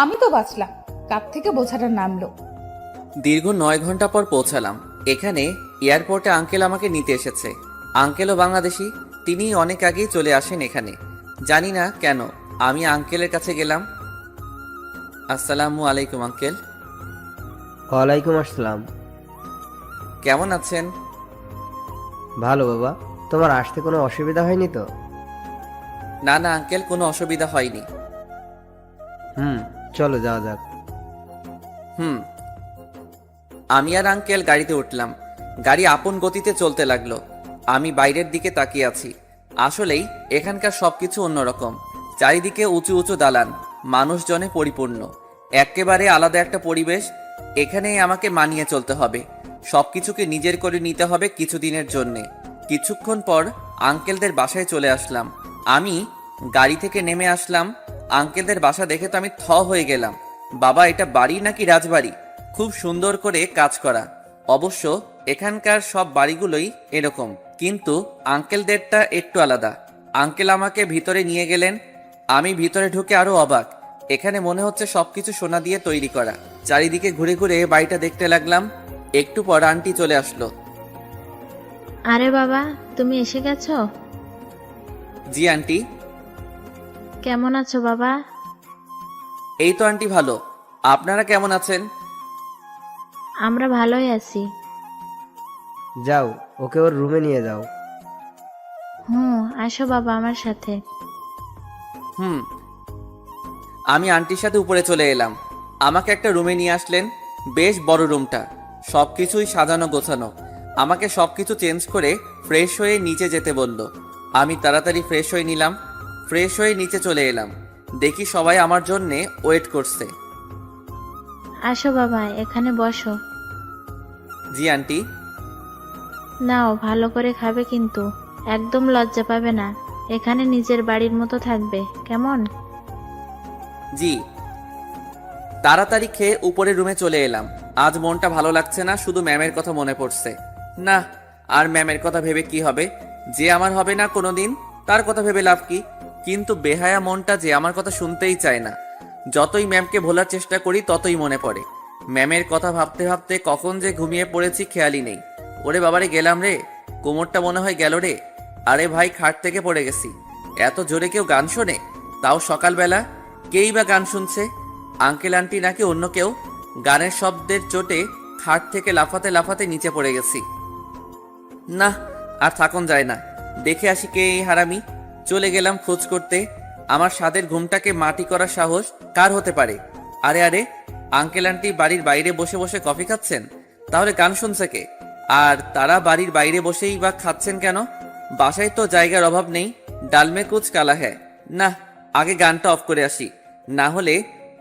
আমি তো বাঁচলাম। কাপ থেকে বোঝাটা নামলো। দীর্ঘ 9 ঘন্টা পর পৌঁছালাম। এখানে এয়ারপোর্টে আঙ্কেল আমাকে নিতে এসেছে। আঙ্কেলও বাংলাদেশি, তিনি অনেক আগেই চলে আসেন এখানে। জানি না কেন আমি আঙ্কেলের কাছে গেলাম। আসসালামু আলাইকুম আঙ্কেল। ওয়ালাইকুম আসসালাম। কেমন আছেন? ভালো বাবা, তোমার আসতে কোনো অসুবিধা হয়নি তো? না না আঙ্কেল, কোনো অসুবিধা হয়নি। চলো যাওয়া যাক। আমি আর আঙ্কেল গাড়িতে উঠলাম। গাড়ি আপন গতিতে চলতে লাগলো। আমি বাইরের দিকে তাকিয়ে আছি। আসলেই এখানকার সবকিছু অন্যরকম। চারিদিকে উঁচু উঁচু দালান, মানুষজনে পরিপূর্ণ। একেবারে আলাদা একটা পরিবেশ। এখানেই আমাকে মানিয়ে চলতে হবে, সবকিছুকে নিজের করে নিতে হবে কিছুদিনের জন্যে। কিছুক্ষণ পর আঙ্কেলদের বাসায় চলে আসলাম। আমি গাড়ি থেকে নেমে আসলাম। আঙ্কেলদের বাসা দেখে তো আমি থ হয়ে গেলাম। বাবা, এটা বাড়ি নাকি রাজবাড়ি? খুব সুন্দর করে কাজ করা। অবশ্য এখানকার সব বাড়িগুলোই এরকম, কিন্তু আঙ্কেলদেরটা একটু আলাদা। আঙ্কেল আমাকে ভিতরে নিয়ে গেলেন। আমি ভিতরে ঢুকে আরো অবাক। এখানে মনে হচ্ছে সবকিছু সোনা দিয়ে তৈরি করা। চারিদিকে ঘুরে ঘুরে বাড়িটা দেখতে লাগলাম। একটু পর আন্টি চলে আসলো। আরে বাবা, তুমি এসে গেছো? জি আন্টি। কেমন আছো বাবা? এই তো আন্টি ভালো, আপনারা কেমন আছেন? আমরা ভালোই আছি। যাও, ওকে ওর রুমে নিয়ে যাও। আসো বাবা আমার সাথে। আমি আন্টির সাথে উপরে চলে এলাম। আমাকে একটা রুমে নিয়ে আসলেন। বেশ বড় রুমটা, সবকিছুই সাজানো গোছানো। আমাকে সবকিছু চেঞ্জ করে ফ্রেশ হয়ে নিচে যেতে বলল। আমি তাড়াতাড়ি ফ্রেশ হয়ে নিলাম। ফ্রেশ হয়ে নিচে চলে এলাম। দেখি সবাই আমার জন্যে ওয়েট করছে। আসো বাবা, এখানে বসো। জি আন্টি। নাও, ভালো করে খাবে কিন্তু একদম লজ্জা পাবে না। এখানে নিজের বাড়ির মতো থাকবে, কেমন? জি। তাড়াতাড়ি খেয়ে উপরের রুমে চলে এলাম। আজ মনটা ভালো লাগছে না, শুধু ম্যামের কথা মনে পড়ছে। না, আর ম্যামের কথা ভেবে কি হবে? যে আমার হবে না কোনোদিন, তার কথা ভেবে লাভ কি? কিন্তু বেহায়া মনটা যে আমার কথা শুনতেই চায় না। যতই ম্যামকে ভোলার চেষ্টা করি ততই মনে পড়ে। ম্যামের কথা ভাবতে ভাবতে কখন যে ঘুমিয়ে পড়েছি খেয়ালই নেই। ওরে বাবারে, গেলাম রে, কোমরটা মনে হয় গেল রে। আরে ভাই, খাট থেকে পড়ে গেছি। এত জোরে কেউ গান শোনে? তাও সকালবেলা। কেই বা গান শুনছে? আঙ্কেল আন্টি নাকি অন্য কেউ? গানের শব্দের চোটে খাট থেকে লাফাতে লাফাতে নিচে পড়ে গেছি। না, আর থাকুন যায় না। দেখে আসি কে এই হারামি। চলে গেলাম খোঁজ করতে। আমার স্বাদের ঘুমটাকে মাটি করার সাহস কার হতে পারে? আরে আরে, আঙ্কেল আন্টি বাড়ির বাইরে বসে বসে কফি খাচ্ছেন, তাহলে গান শুনছে কে? আর তারা বাড়ির বাইরে বসেই বা খাচ্ছেন কেন? বাসায় তো জায়গার অভাব নেই। ডালমে কুচ কালা হ্যায়। না, আগে গানটা অফ করে আসি, না হলে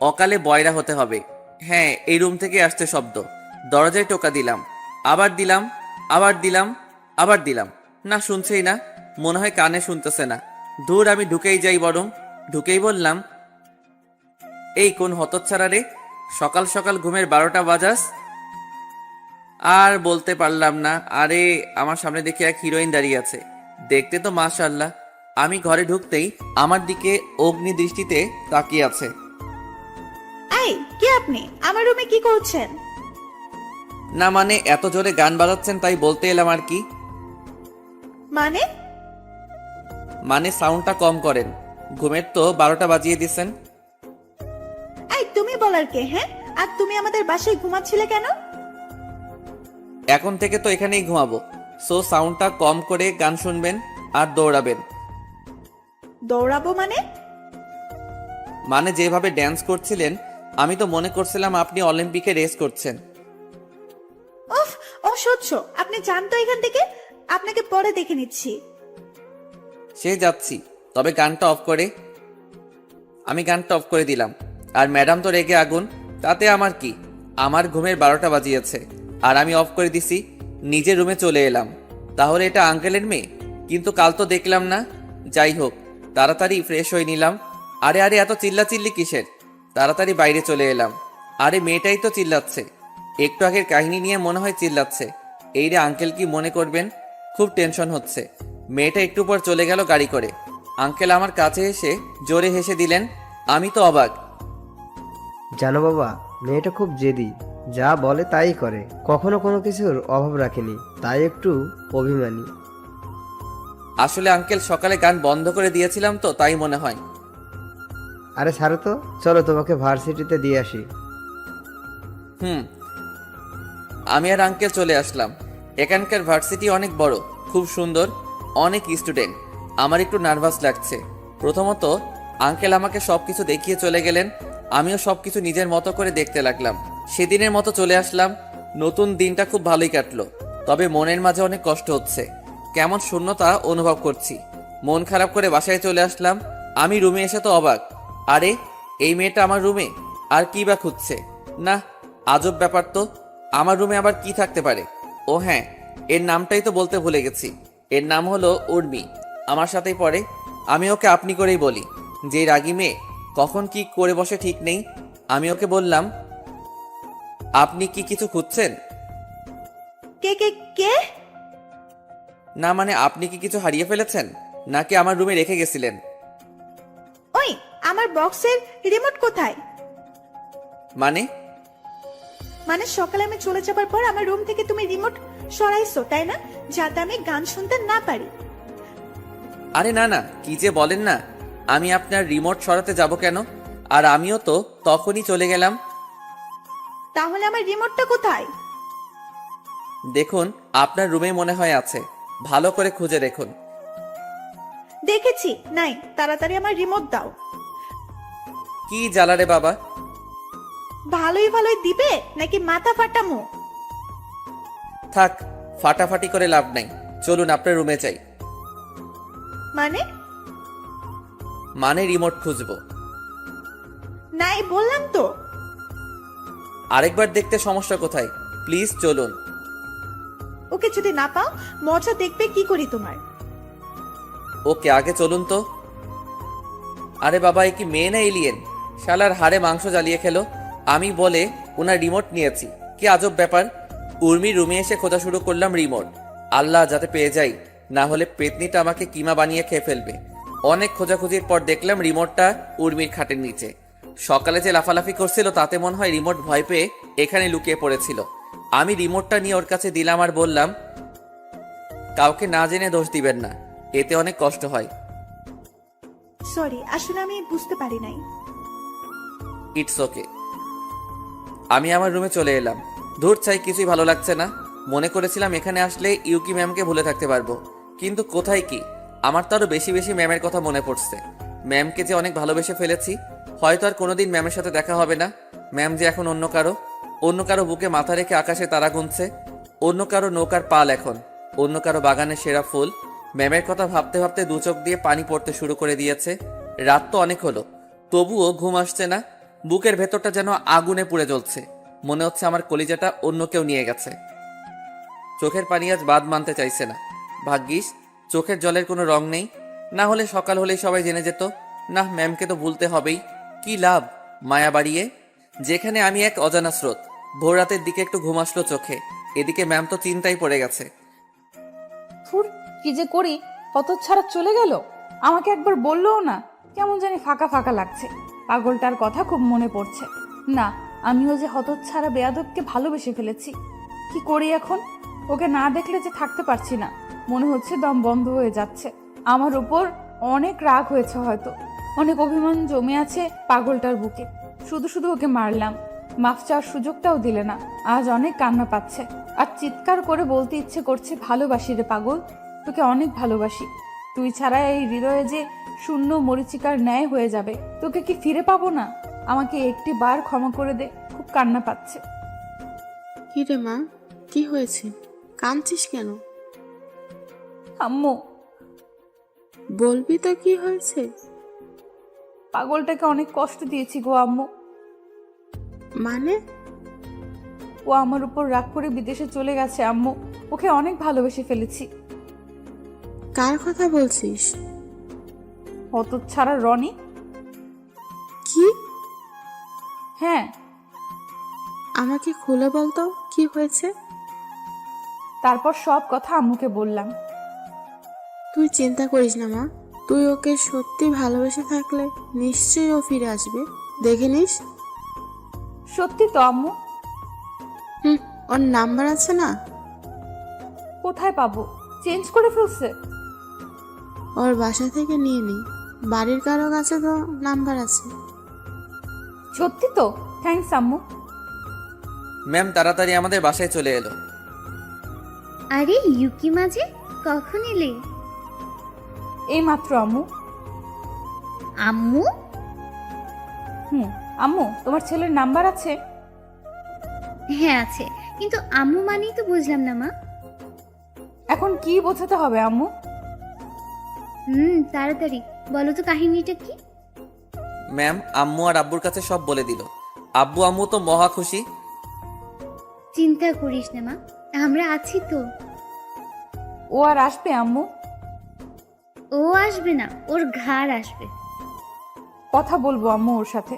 অকালে বয়রা হতে হবে। হ্যাঁ, এই রুম থেকে আসছে শব্দ। দরজায় টোকা দিলাম, আবার দিলাম, আবার দিলাম, আবার দিলাম। না, শুনছেই না। মনে হয় কানে শুনতেছে না। দূর, আমি ঢুকেই যাই বরং। ঢুকেই বললাম, এই কোন হতচ্ছাড়া রে, সকাল সকাল ঘুমের 12টা বাজাস? আর বলতে পারলাম না। আরে, আমার সামনে দেখে এক হিরোইন দাঁড়িয়ে আছে, দেখতে তো মাশাআল্লাহ। আমি ঘরে ঢুকতেই আমার দিকে অগ্নি দৃষ্টিতে তাকিয়ে আছে। এই কে আপনি? আমার রুমে কি করছেন? না মানে, এত জোরে গান বাজাচ্ছেন তাই বলতে এলাম আর কি। মানে মানে সাউন্ডটা কম করেন, ঘুমের তো 12টা বাজিয়ে দিছেন। এই তুমি বলার কে? হ্যাঁ, আর তুমি আমাদের বাসায় ঘুমাচ্ছিলে কেন? এখন থেকে তো এখানেই ঘুমাবো, সো সাউন্ডটা কম করে গান শুনবেন আর দৌড়াবেন। দৌড়াবো মানে? মানে যেভাবে ড্যান্স করছিলেন, আমি তো মনে করছিলাম আপনি অলিম্পিকে রেস করছেন। উফ, অসহ্য। আপনি যান তো এখান থেকে, আপনাকে পরে দেখে নিচ্ছি। সে যাচ্ছি, তবে গানটা অফ করে। আমি গানটা অফ করে দিলাম। আর ম্যাডাম তো রেগে আগুন, তাতে আমার কি? আমার ঘুমের 12টা বাজিয়েছে আর আমি অফ করে দিছি। নিজের রুমে চলে এলাম। তাহলে এটা আঙ্কেলের মেয়ে, কিন্তু কাল তো দেখলাম না। যাই হোক, তাড়াতাড়ি ফ্রেশ হয়ে নিলাম। আরে আরে, এত চিল্লাচিল্লি কিসের? তাড়াতাড়ি বাইরে চলে এলাম। আরে, মেয়েটাই তো চিল্লাচ্ছে। একটু আগের কাহিনী নিয়ে মনে হয় চিল্লাচ্ছে। এই রে, আঙ্কেল কি মনে করবেন? খুব টেনশন হচ্ছে। মেয়েটা একটু পর চলে গেল গাড়ি করে। আঙ্কেল আমার কাছে এসে জোরে হেসে দিলেন। আমি তো অবাক। জানো বাবা, মেয়েটা খুব জেদি, যা বলে তাই করে, কখনো কোনো কিছুর অভাব রাখেনি, তাই একটু অভিমানী। আসলে আঙ্কেল সকালে গান বন্ধ করে দিয়েছিলাম তো, তাই মনে হয়। আরে ছাড়ো তো, চলো তোমাকে ভার্সিটিতে দিয়ে আসি। আমি আর আঙ্কেল চলে আসলাম। এখানকার ভার্সিটি অনেক বড়, খুব সুন্দর, অনেক স্টুডেন্ট। আমার একটু নার্ভাস লাগছে। প্রথমত আঙ্কেল আমাকে সবকিছু দেখিয়ে চলে গেলেন, আমিও সবকিছু নিজের মতো করে দেখতে লাগলাম। সেদিনের মতো চলে আসলাম। নতুন দিনটা খুব ভালোই কাটলো, তবে মনের মাঝে অনেক কষ্ট হচ্ছে। কেমন শূন্যতা অনুভব করছি। মন খারাপ করে বাসায় চলে আসলাম। আমি রুমে এসে তো অবাক। আরে, এই মেয়েটা আমার রুমে, আর কি বা খুঁজছে? না, আজব ব্যাপার তো। আমার রুমে আবার কি থাকতে পারে? ও হ্যাঁ, এর নামটাই তো বলতে ভুলে গেছি। এর নাম হলো উর্মি, আমার সাথেই পড়ে। আমি ওকে আপনি করেই বলি। যে রাগী মেয়ে, কখন কি করে বসে ঠিক নেই। আমি ওকে বললাম, আপনি কি কিছু খুঁজছেন? কে কে কে? না মানে, আপনি কি কিছু হারিয়ে ফেলেছেন, নাকি আমার রুমে রেখে গেছিলেন? ওই, আমার বক্সের রিমোট কোথায়? মানে মানে সকালে আমি চলে যাবার পর আমার রুম থেকে তুমি রিমোট সরাইছো, তাই না? যাতে আমি গান শুনতে না পারি। আরে না না, কি যে বলেন না। আমি আপনার রিমোট সরাতে যাব কেন? আর আমিও তো তখনই চলে গেলাম। তাহলে আমার রিমোটটা কোথায়? দেখুন, আপনার রুমে মনে হয় আছে, ভালো করে খুঁজে দেখুন। দেখেছি, নাই। তাড়াতাড়ি আমার রিমোট দাও। কি জ্বালারে বাবা। ভালোই ভালোই দিবে নাকি মাথা ফাটামো? থাক, ফাটাফাটি করে লাভ নাই। চলুন আপনার রুমে যাই। মানে? মানে রিমোট খুঁজবো। নাই বললাম তো। আরেকবার দেখতে সমস্যা কোথায়? প্লিজ চলুন। ওকে, যদি না পাও মজা দেখবে কি করি তোমার। ওকে, আগে চলুন তো। আরে বাবা, এ কি মেয়ে না এলিয়েন? শালার হাড়ে মাংস জ্বালিয়ে খেলো। আমি বলে ওনার রিমোট নিয়েছি, কি আজব ব্যাপার। উর্মির রুমে এসে খোঁজা শুরু করলাম রিমোট। আল্লাহ, যাতে পেয়ে যাই, না হলে পেতনিটা আমাকে কিমা বানিয়ে খেয়ে ফেলবে। অনেক খোঁজাখুঁজির পর দেখলাম রিমোটটা উর্মির খাটের নিচে। সকালে যে লাফালাফি করছিল তাতে মনে হয় রিমোট ভয় পেয়ে এখানে লুকিয়ে পড়েছিল। আমি রিমোটটা নিয়ে ওর কাছে দিলাম আর বললাম, কাউকে না জেনে দোষ দিবেন না, এতে অনেক কষ্ট হয়। সরি, আসলে আমি বুঝতে পারি নাই। It's okay. আমি আমার রুমে চলে এলাম। ধূর চাই, কিছুই ভালো লাগছে না। মনে করেছিলাম এখানে আসলে ইউকি ম্যামকে ভুলে থাকতে পারবো, কিন্তু কোথায় কি। আমার তো আরো বেশি বেশি ম্যামের কথা মনে পড়ছে। ম্যামকে যে অনেক ভালোবেসে ফেলেছি, হয়তো আর কোনোদিন ম্যামের সাথে দেখা হবে না। ম্যাম যে এখন অন্য কারো বুকে মাথা রেখে আকাশে তারা গুনছে, অন্য কারো নৌকার পাল এখন, অন্য কারো বাগানের সেরা ফুল। ম্যামের কথা ভাবতে ভাবতে দু চোখ দিয়ে পানি পড়তে শুরু করে দিয়েছে। রাত তো অনেক হলো, তবুও ঘুম আসছে না। বুকের ভেতরটা যেন আগুনে পুড়ে জ্বলছে। মনে হচ্ছে আমার কলিজাটা অন্য কেউ নিয়ে গেছে। চোখের পানি আজ বাদ মানতে চাইছে না। ভাগ্যিস চোখের জলের কোনো রং নেই, না হলে সকাল হলেই সবাই জেনে যেত। না, ম্যামকে তো ভুলতে হবেই। কি লাভ মায়া বাড়িয়ে, যেখানে আমি এক অজানা স্রোত। ভোর রাতের দিকে একটু ঘুম আসলো চোখে, এদিকে ম্যাম তো চিন্তায় পড়ে গেছে। ফুর, কি যে করি, হতচ্ছাড়া চলে গেল। আমাকে একবার বললোও না। কেমন জানি ফাঁকা ফাঁকা লাগছে। পাগলটার কথা খুব মনে পড়ছে। না, আমিও যে হতচ্ছাড়া বেয়াদবকে ভালোবেসে ফেলেছি। কি করি এখন? ওকে না দেখলে যে থাকতে পারছি না। মনে হচ্ছে দম বন্ধ হয়ে যাচ্ছে। আমার উপর অনেক রাগ হয়েছে, হয়তো অনেক অভিমান জমে আছে পাগলটার বুকে। শুধু শুধু ওকে মারলাম, মাফ চাওয়ার সুযোগটাও দিলে না। আজ অনেক কান্না পাচ্ছে, আর চিৎকার করে বলতে ইচ্ছে করছে, ভালোবাসি রে পাগল, তোকে অনেক ভালোবাসি। তুই ছাড়া এই হৃদয়ে যে শূন্য মরিচিকার ন্যায় হয়ে যাবে। তোকে কি ফিরে পাবো না? আমাকে একটি বার ক্ষমা করে দে, খুব কান্না পাচ্ছে। কি রে মা, কি হয়েছে? কাঁদছিস কেন? আম্মু, বলবি তো কি হয়েছে? পাগলটাকে অনেক কষ্ট দিয়েছি গো আম্মু। মানে? ও আমার উপর রাগ করে বিদেশে চলে গেছে আম্মু। ওকে অনেক ভালোবেসে ফেলেছি। কার কথা বলছিস? হতচ্ছাড়া রনি। কি? হ্যাঁ। আমাকে খুলে বলতো কি হয়েছে। তারপর সব কথা আম্মুকে বললাম। তুই চিন্তা করিস না মা, তুই ওকে সত্যি ভালোবেসে থাকলে নিশ্চয়ই ও ফিরে আসবে, দেখে নিস। সত্যি তো আম্মু। ওর নাম্বার আছে না? কোথায় পাবো? চেঞ্জ করে ফেলছে। ওর বাসা থেকে নিয়ে নি, বাড়ির কারো কাছে তো নাম্বার আছে। সত্যি তো? থ্যাঙ্কস আম্মু। ম্যাম তাড়াতাড়ি আমাদের বাসায় চলে এলো। আরে ইউকি মাঝে কখন এলে? এই মাত্র আম্মু। আম্মু? আম্মু, তোমার ছেলের নাম্বার আছে? হ্যাঁ আছে, কিন্তু আম্মু মানেই তো বুঝলাম না মা। এখন কি বোঝাতে হবে আম্মু? তাড়াতাড়ি বলো তো কাহিনীটা কি। ম্যাম আম্মু আর আব্বুর কাছে সব বলে দিল। আব্বু আম্মু তো মহা খুশি। চিন্তা করিস না মা, আমরা আছি তো। ও আর আসবে আম্মু? ও আসবে না, ওর ঘাড় আসবে। কথা বলবো আম্মু ওর সাথে,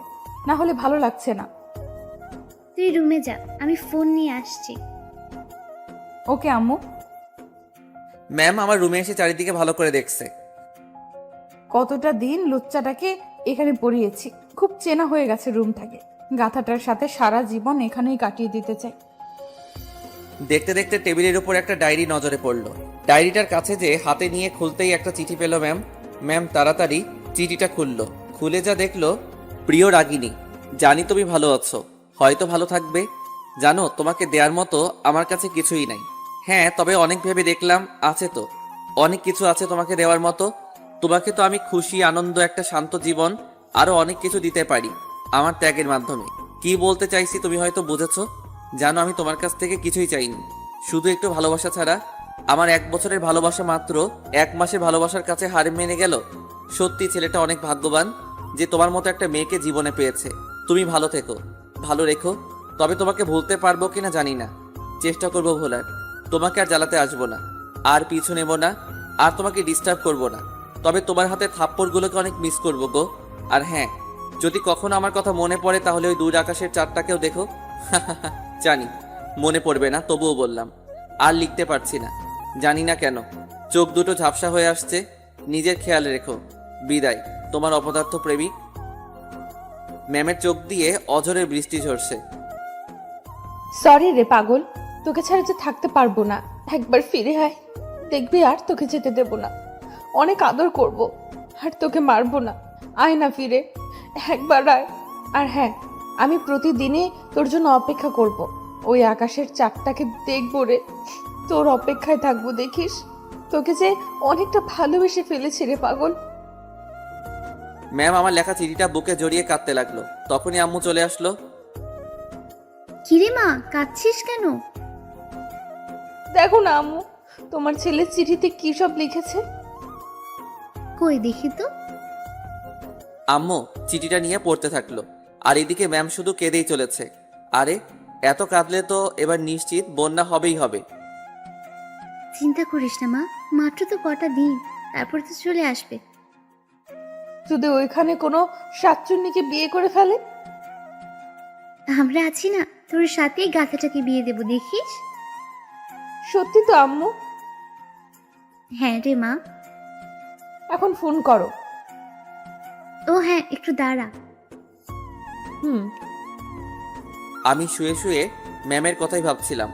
না হলে ভালো লাগছে না। তুই রুমে যা, আমি ফোন নিয়ে আসছি। ওকে আম্মু। ম্যাম আমার রুমে এসে চারিদিকে ভালো করে দেখছে। কতটা দিন লুচ্চাটাকে এখানে পড়িয়েছি, খুব চেনা হয়ে গেছে রুমটাকে। গাথাটার সাথে সারা জীবন এখানেই কাটিয়ে দিতে চাই। দেখতে দেখতে টেবিলের উপর একটা ডায়েরি নজরে পড়লো। ডায়েরিটার কাছে যে হাতে নিয়ে খুলতেই একটা চিঠি পেল ম্যাম। ম্যাম তাড়াতাড়ি চিঠিটা খুললো। খুলে যা দেখলো, প্রিয় রাগিনী, জানি তুমি ভালো আছো, হয়তো ভালো থাকবে। জানো তোমাকে দেওয়ার মতো আমার কাছে কিছুই নাই। হ্যাঁ, তবে অনেক ভেবে দেখলাম আছে তো, অনেক কিছু আছে তোমাকে দেওয়ার মতো। তোমাকে তো আমি খুশি, আনন্দ, একটা শান্ত জীবন, আরো অনেক কিছু দিতে পারি আমার ত্যাগের মাধ্যমে। কি বলতে চাইছি তুমি হয়তো বুঝেছো। জানো আমি তোমার কাছ থেকে কিছুই চাইনি, শুধু একটু ভালোবাসা ছাড়া। আমার 1 বছরের ভালোবাসা মাত্র 1 মাসের ভালোবাসার কাছে হার মেনে গেল। সত্যি ছেলেটা অনেক ভাগ্যবান যে তোমার মতো একটা মেয়েকে জীবনে পেয়েছে। তুমি ভালো থেকো, ভালো রেখো। তবে তোমাকে ভুলতে পারবো কিনা জানি না, চেষ্টা করবো ভোলার। তোমাকে আর জ্বালাতে আসবো না, আর পিছু নেব না, আর তোমাকে ডিস্টার্ব করবো না। তবে তোমার হাতে থাপ্পড়গুলোকে অনেক মিস করবো গো। আর হ্যাঁ, যদি কখনো আমার কথা মনে পড়ে তাহলে ওই দূর আকাশের চাঁদটাকেও দেখো। জানি মনে পড়বে না, তবুও বললাম। আর লিখতে পারছি না, জানি না কেন, চোখ দুটো ঝাপসা হয়ে আসছে। নিজের খেয়াল রেখো। বিদায়, তোমার অপদার্থ প্রেমিক। ম্যামের চোখ দিয়ে অঝরে বৃষ্টি ঝরছে। সরি রে পাগল, তোকে ছাড়া যে থাকতে পারবো না। একবার ফিরে আয়, দেখবি আর তোকে যেতে দেব না। অনেক আদর করব, আর তোকে মারবো না। আয় না ফিরে, একবার আয়। আর হ্যাঁ, আমি প্রতিদিনই তোর জন্য অপেক্ষা করব। ওই আকাশের চাঁদটাকে দেখবো রে, তোর অপেক্ষায় থাকবো, দেখিস। তোকে যে অনেকটা ভালোবেসে ফেলেছি রে পাগল। ম্যাম আমার লেখা চিঠিটা বুকে জড়িয়ে কাঁদতে লাগলো। তখনই আম্মু চলে আসলো। কিরে মা, কাঁদছিস কেন? দেখো না আম্মু, তোমার ছেলের চিঠিতে কি সব লিখেছে। কই দেখি তো। আম্মু চিঠিটা নিয়ে পড়তে থাকলো, আর এদিকে ম্যাম শুধু কেঁদেই চলেছে। আরে এত কাঁদলে তো এবার নিশ্চিত বন্যা হবেই হবে। চিন্তা করিস না মা, মাত্র তো কটা দিন, তারপর তো চলে আসবে। যদি ওইখানে কোনো শাকচুন্নিকে বিয়ে করে ফেলে? আমরা আছি না, তোর সাথেই গাথাটাকে বিয়ে দেব, দেখিস। সত্যি তো আম্মু? হ্যাঁ রে মা। এখন ফোন করো। ও হ্যাঁ, একটু দাঁড়া। আমি শুয়ে শুয়ে ম্যামের কথাই ভাবছিলাম,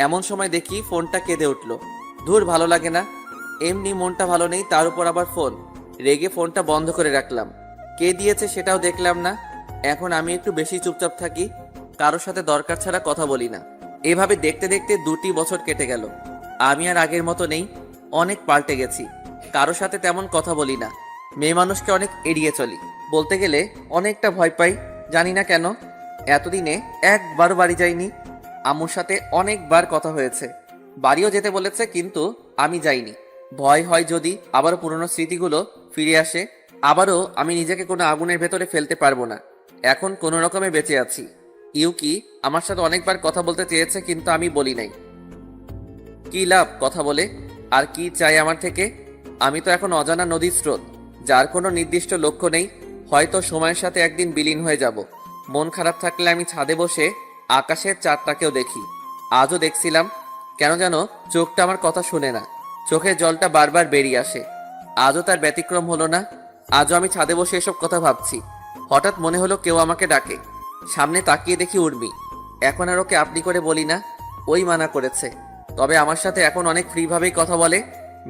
এমন সময় দেখি ফোনটা কেঁদে উঠলো। ধুর, ভালো লাগে না, এমনি মনটা ভালো নেই, তার উপর আবার ফোন। রেগে ফোনটা বন্ধ করে রাখলাম। কে দিয়েছে সেটাও দেখলাম না। এখন আমি একটু বেশি চুপচাপ থাকি, কারোর সাথে দরকার ছাড়া কথা বলি না। এভাবে দেখতে দেখতে 2টি বছর কেটে গেল। আমি আর আগের মতো নেই, অনেক পাল্টে গেছি। কারোর সাথে তেমন কথা বলি না, মেয়ে মানুষকে অনেক এড়িয়ে চলি। বলতে গেলে অনেকটা ভয় পাই, জানি না কেন। এতদিনে একবারও বাড়ি যাইনি। আম্মুর সাথে অনেকবার কথা হয়েছে, বাড়িও যেতে বলেছে, কিন্তু আমি যাইনি। ভয় হয় যদি আবারও পুরনো স্মৃতিগুলো ফিরে আসে, আবারও আমি নিজেকে কোনো আগুনের ভেতরে ফেলতে পারবো না। এখন কোনো রকমে বেঁচে আছি। ইউকি আমার সাথে অনেকবার কথা বলতে চেয়েছে, কিন্তু আমি বলি নাই। কি লাভ কথা বলে? আর কি চাই আমার থেকে? আমি তো এখন অজানা নদীর স্রোত, যার কোনো নির্দিষ্ট লক্ষ্য নেই। হয়তো সময়ের সাথে একদিন বিলীন হয়ে যাব। মন খারাপ থাকলে আমি ছাদে বসে আকাশের চাঁদটাকেও দেখি। আজও দেখছিলাম, কেন যেন চোখটা আমার কথা শুনে না, চোখের জলটা বারবার বেরিয়ে আসে। আজও তার ব্যতিক্রম হলো না। আজও আমি ছাদে বসে এসব কথা ভাবছি। হঠাৎ মনে হলো কেউ আমাকে ডাকে। সামনে তাকিয়ে দেখি উর্মি। এখন আর ওকে আপনি করে বলি না, ওই মানা করেছে। তবে আমার সাথে এখন অনেক ফ্রিভাবেই কথা বলে।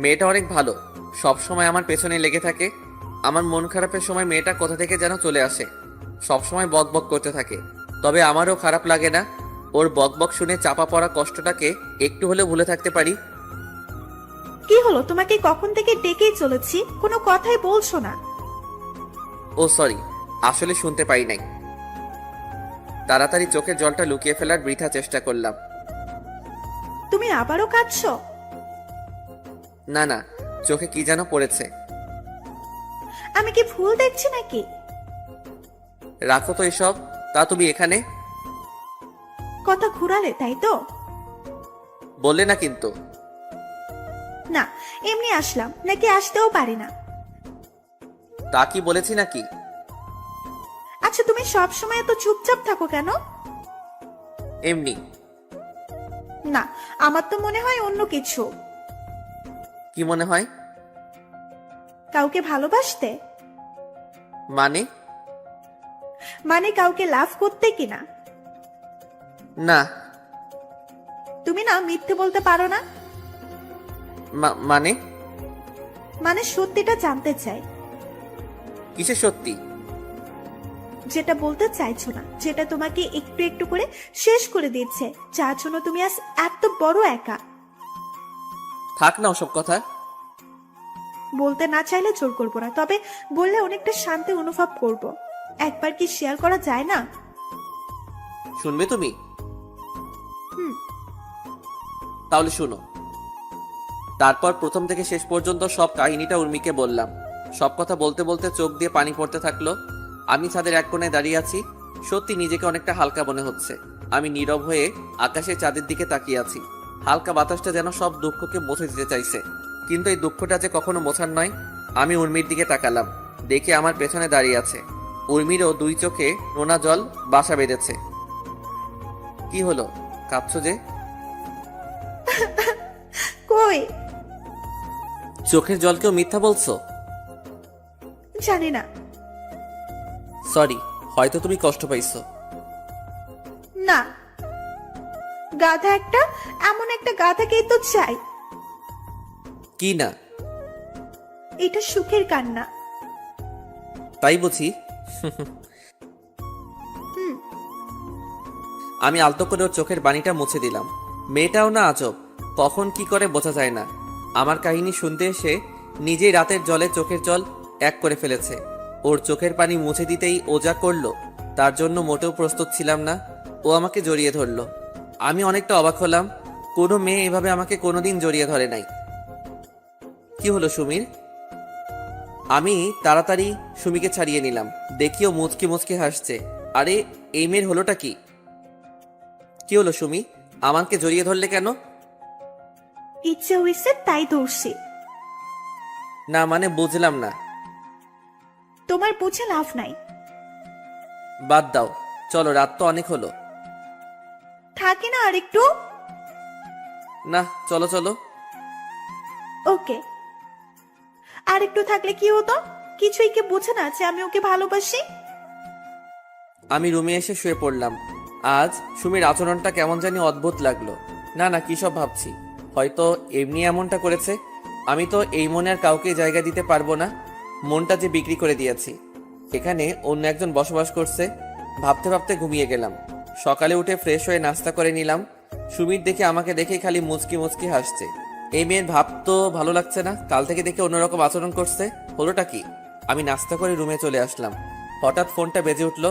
মেয়েটা অনেক ভালো, সব সময় আমার পেছনে লেগে থাকে। আমার মন খারাপের সময় মেয়েটা কোথা থেকে যেন চলে আসে, সব সময় বক বক করতে থাকে। তবে আমারও খারাপ লাগে না, ওর বক বক শুনে চাপা পড়া কষ্টটাকে একটু হলেও ভুলে থাকতে পারি। কি হলো, তোমাকে কখন থেকে ডেকেই চলেছি, কোনো কথাই বলছো না। ও সরি, আসলে শুনতে পাই নাই। তাড়াতাড়ি চোখের জলটা লুকিয়ে ফেলার বৃথা চেষ্টা করলাম। তুমি আবারও কাঁদছো? না না, চোখে কি যেন পড়েছে। আমি কি ভুল দেখছি নাকি? রাখো তো এসব। তা তুমি এখানে কথা ঘুরালে তাই তো? বললে না কিন্তু। না, এমনি আসলাম, নাকি আসতেও পারি না? তা কি বলেছি নাকি? আচ্ছা, তুমি সব সময় এত চুপচাপ থাকো কেন? এমনি। না, আমার তো মনে হয় অন্য কিছু। কি মনে হয়? কাউকে ভালোবাসতে? মানে? মানে কাউকে লাভ করতে কিনা? না। তুমি না মিথ্যে বলতে পারো না। মানে? মানে সত্যিটা জানতে চাই। কিসে সত্যি? যেটা বলতে চাইছো না, যেটা তোমাকে একটু একটু করে শেষ করে দিচ্ছে, যার জন্য তুমি আজ এত বড় একা। থাক না ওসব কথা। বলতে না চাইলে জোর করবো না, তবে বললে অনেকটা শান্তি অনুভব করব। একবার কি শেয়ার করা যায় না? শুনবে তুমি? হুম। তাহলে শুনো। তারপর প্রথম থেকে শেষ পর্যন্ত সব কাহিনীটা উর্মিকে বললাম। সব কথা বলতে বলতে চোখ দিয়ে পানি পড়তে থাকলো। আমি ছাদের এক কোণে দাঁড়িয়ে আছি, সত্যি নিজেকে অনেকটা হালকা মনে হচ্ছে। আমি নীরব হয়ে আকাশে চাঁদের দিকে তাকিয়ে আছি। হালকা বাতাসটা যেন সব দুঃখকে মুছে দিতে চাইছে, কিন্তু এই দুঃখটা যে কখনো মোছার নয়। আমি উর্মির দিকে তাকালাম, দেখে আমার পেছনে দাঁড়িয়ে আছে। উর্মিরও 2 চোখে নোনা জল বাসা বেঁধেছে। কি হলো, কাঁদছো যে? কই? চোখের জলকেও মিথ্যা বলছো? জানি না। সরি, হয়তো তুমি কষ্ট পাইছো। না, গাধা একটা, এমন একটা গাধাকেই তো চাই। কি না? এটা সুখের কান্না। তাই বুঝি। হুম। আমি আলতো করে ওর চোখের বাণীটা মুছে দিলাম। মেয়েটাও না আজব, কখন কি করে বোঝা যায় না। আমার কাহিনী শুনতে এসে নিজেই রাতের জলে চোখের জল এক করে ফেলেছে। ওর চোখের পানি মুছে দিতেই ও যা করলো তার জন্য মোটেও প্রস্তুত ছিলাম না। ও আমাকে জড়িয়ে ধরলো। আমি অনেকটা অবাক হলাম, কোনো মেয়ে এভাবে আমাকে কোনোদিন জড়িয়ে ধরে নাই। কি হলো সুমির? আমি তাড়াতাড়ি সুমিকে ছাড়িয়ে নিলাম। দেখিও মুচকি মুচকি হাসছে। আরে এই মেয়ের হলোটা কি? কি হলো সুমি, আমাকে জড়িয়ে ধরলে কেন? ইচ্ছে হয়েছে তাই ধরছি। না মানে বুঝলাম না। তোমার বুঝে লাভ নাই। বাদ দাও, চলো, রাত তো অনেক হলো। থাকি না আর একটু? না, চলো চলো। ওকে। আর একটু থাকলে কি হতো? কিছুই কি বোঝে না যে আমি ওকে ভালোবাসি? আমি রুমে এসে শুয়ে পড়লাম। আজ সুমির আচরণটা কেমন জানি অদ্ভুত লাগলো। না না, কি সব ভাবছি, হয়তো এমনি এমনটা করেছে। আমি তো এই মনে আর কাউকে জায়গা দিতে পারবো না। মনটা যে বিক্রি করে দিয়েছি। এখানে অন্য একজন বসবাস করছে। ভাবতে ভাবতে ঘুমিয়ে গেলাম। সকালে উঠে ফ্রেশ হয়ে নাস্তা করে নিলাম। সুমির দেখে আমাকে দেখে খালি মুচকি মুচকি হাসছে। এই মেয়ের ভাব তো ভালো লাগছে না। কাল থেকে দেখে অন্যরকম আচরণ করছে। হলোটা কি? আমি নাস্তা করে রুমে চলে আসলাম। হঠাৎ ফোনটা বেজে উঠলো।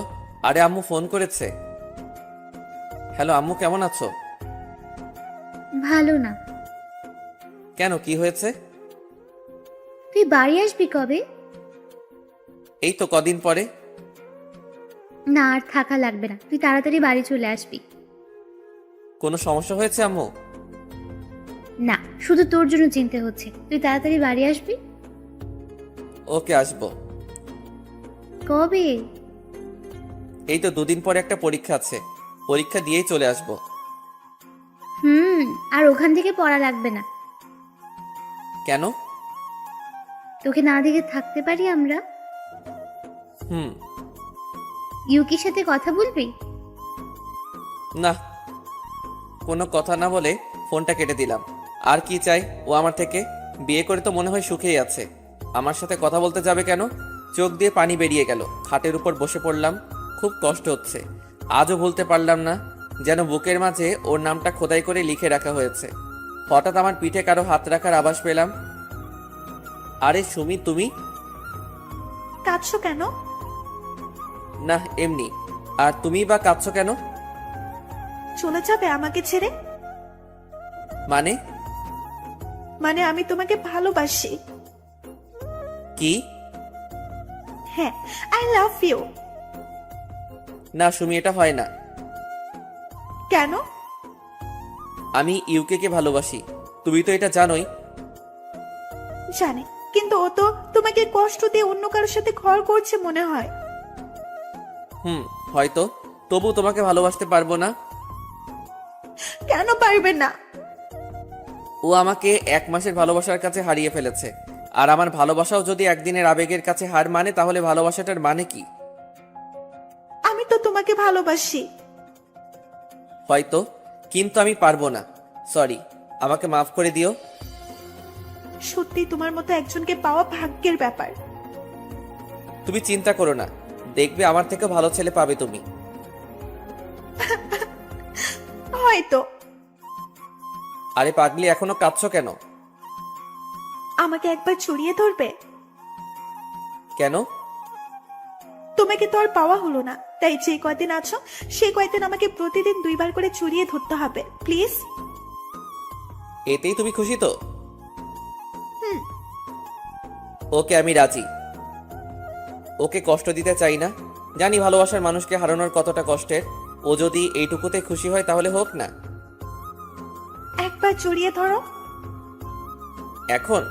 আরে আম্মু ফোন করেছে। হ্যালো আম্মু, কেমন আছো? ভালো না। কেন, কি হয়েছে? তুই বাড়ি আসবি কবে? এই তো কদিন পরে। না, আর থাকা লাগবে না, তুই তাড়াতাড়ি বাড়ি চলে আসবি। কোনো সমস্যা হয়েছে আম্মু? না, শুধু তোর জন্য চিন্তা হচ্ছে, তুই তাড়াতাড়ি বাড়ি আসবি। ওকে, আসবো। কবে? এই তো দুদিন পরে একটা পরীক্ষা আছে, পরীক্ষা দিয়েই চলে আসবো। আর ওখান থেকে পড়া লাগবে না। কেন? তোকে না দেখে থাকতে পারি আমরা? হুম। ইউকির সাথে কথা বলবি? না, কোনো কথা না বলে ফোনটা কেটে দিলাম। আর কি চাই ও আমার থেকে? বিয়ে করে তো মনে হয় সুখেই আছে। আমার সাথে কথা বলতে যাবে কেন? চোখ দিয়ে পানি বেরিয়ে গেল। খাটের উপর বসে পড়লাম। খুব কষ্ট হচ্ছে। আজও বলতে পারলাম না, যেন বুকের মাঝে ওর নামটা খোদাই করে লিখে রাখা হয়েছে। হঠাৎ আমার পিঠে কারো হাত রাখার আভাস পেলাম। আরে সুমি, তুমি? কাঁদছো কেন? না, এমনি। আর তুমি বা কাঁদছো কেন? চলে যাবে আমাকে ছেড়ে? মানে? মানে আমি তোমাকে ভালোবাসি। কি? হ্যাঁ, আই লাভ ইউ। না সুমি, এটা হয় না। কেন? আমি ইউকে ভালোবাসি, তুমি তো এটা জানোই। জানি, কিন্তু ও তো তোমাকে কষ্ট দিয়ে অন্য কারোর সাথে ঘর করছে মনে হয়। হয়তো, তবু তোমাকে ভালোবাসতে পারবো না। কেন পারবে না? ও আমাকে 1 মাসের ভালোবাসার কাছে হারিয়ে ফেলেছে। আর আমার ভালোবাসাও যদি একদিনের আবেগের কাছে হার মানে, তাহলে ভালোবাসাটার মানে কি? আমি তো তোমাকে ভালোবাসি। হয়তো, কিন্তু আমি পারবো না। সরি, আমাকে মাফ করে দিও। সত্যি তোমার মতো একজনকে পাওয়া ভাগ্যের ব্যাপার। তুমি চিন্তা করো না, দেখবে আমার থেকে ভালো ছেলে পাবে তুমি। হয়তো। আরে পাগলি, এখনো কাঁদছো কেন? আমাকে একবার জড়িয়ে ধরবে? কেন? তোমাকে তো আর পাওয়া হলো না, তাই যে কয়দিন আছো সেই কয়দিন আমাকে প্রতিদিন 2 বার করে জড়িয়ে ধরতে হবে, প্লিজ। এতেই তুমি খুশি তো? ওকে, আমি রাজি। ওকে কষ্ট দিতে চাই না। জানি ভালোবাসার মানুষকে হারানোর কতটা কষ্টের। ও যদি এইটুকুতে খুশি হয় তাহলে হোক না। একবার জড়িয়ে ধরো। এখন?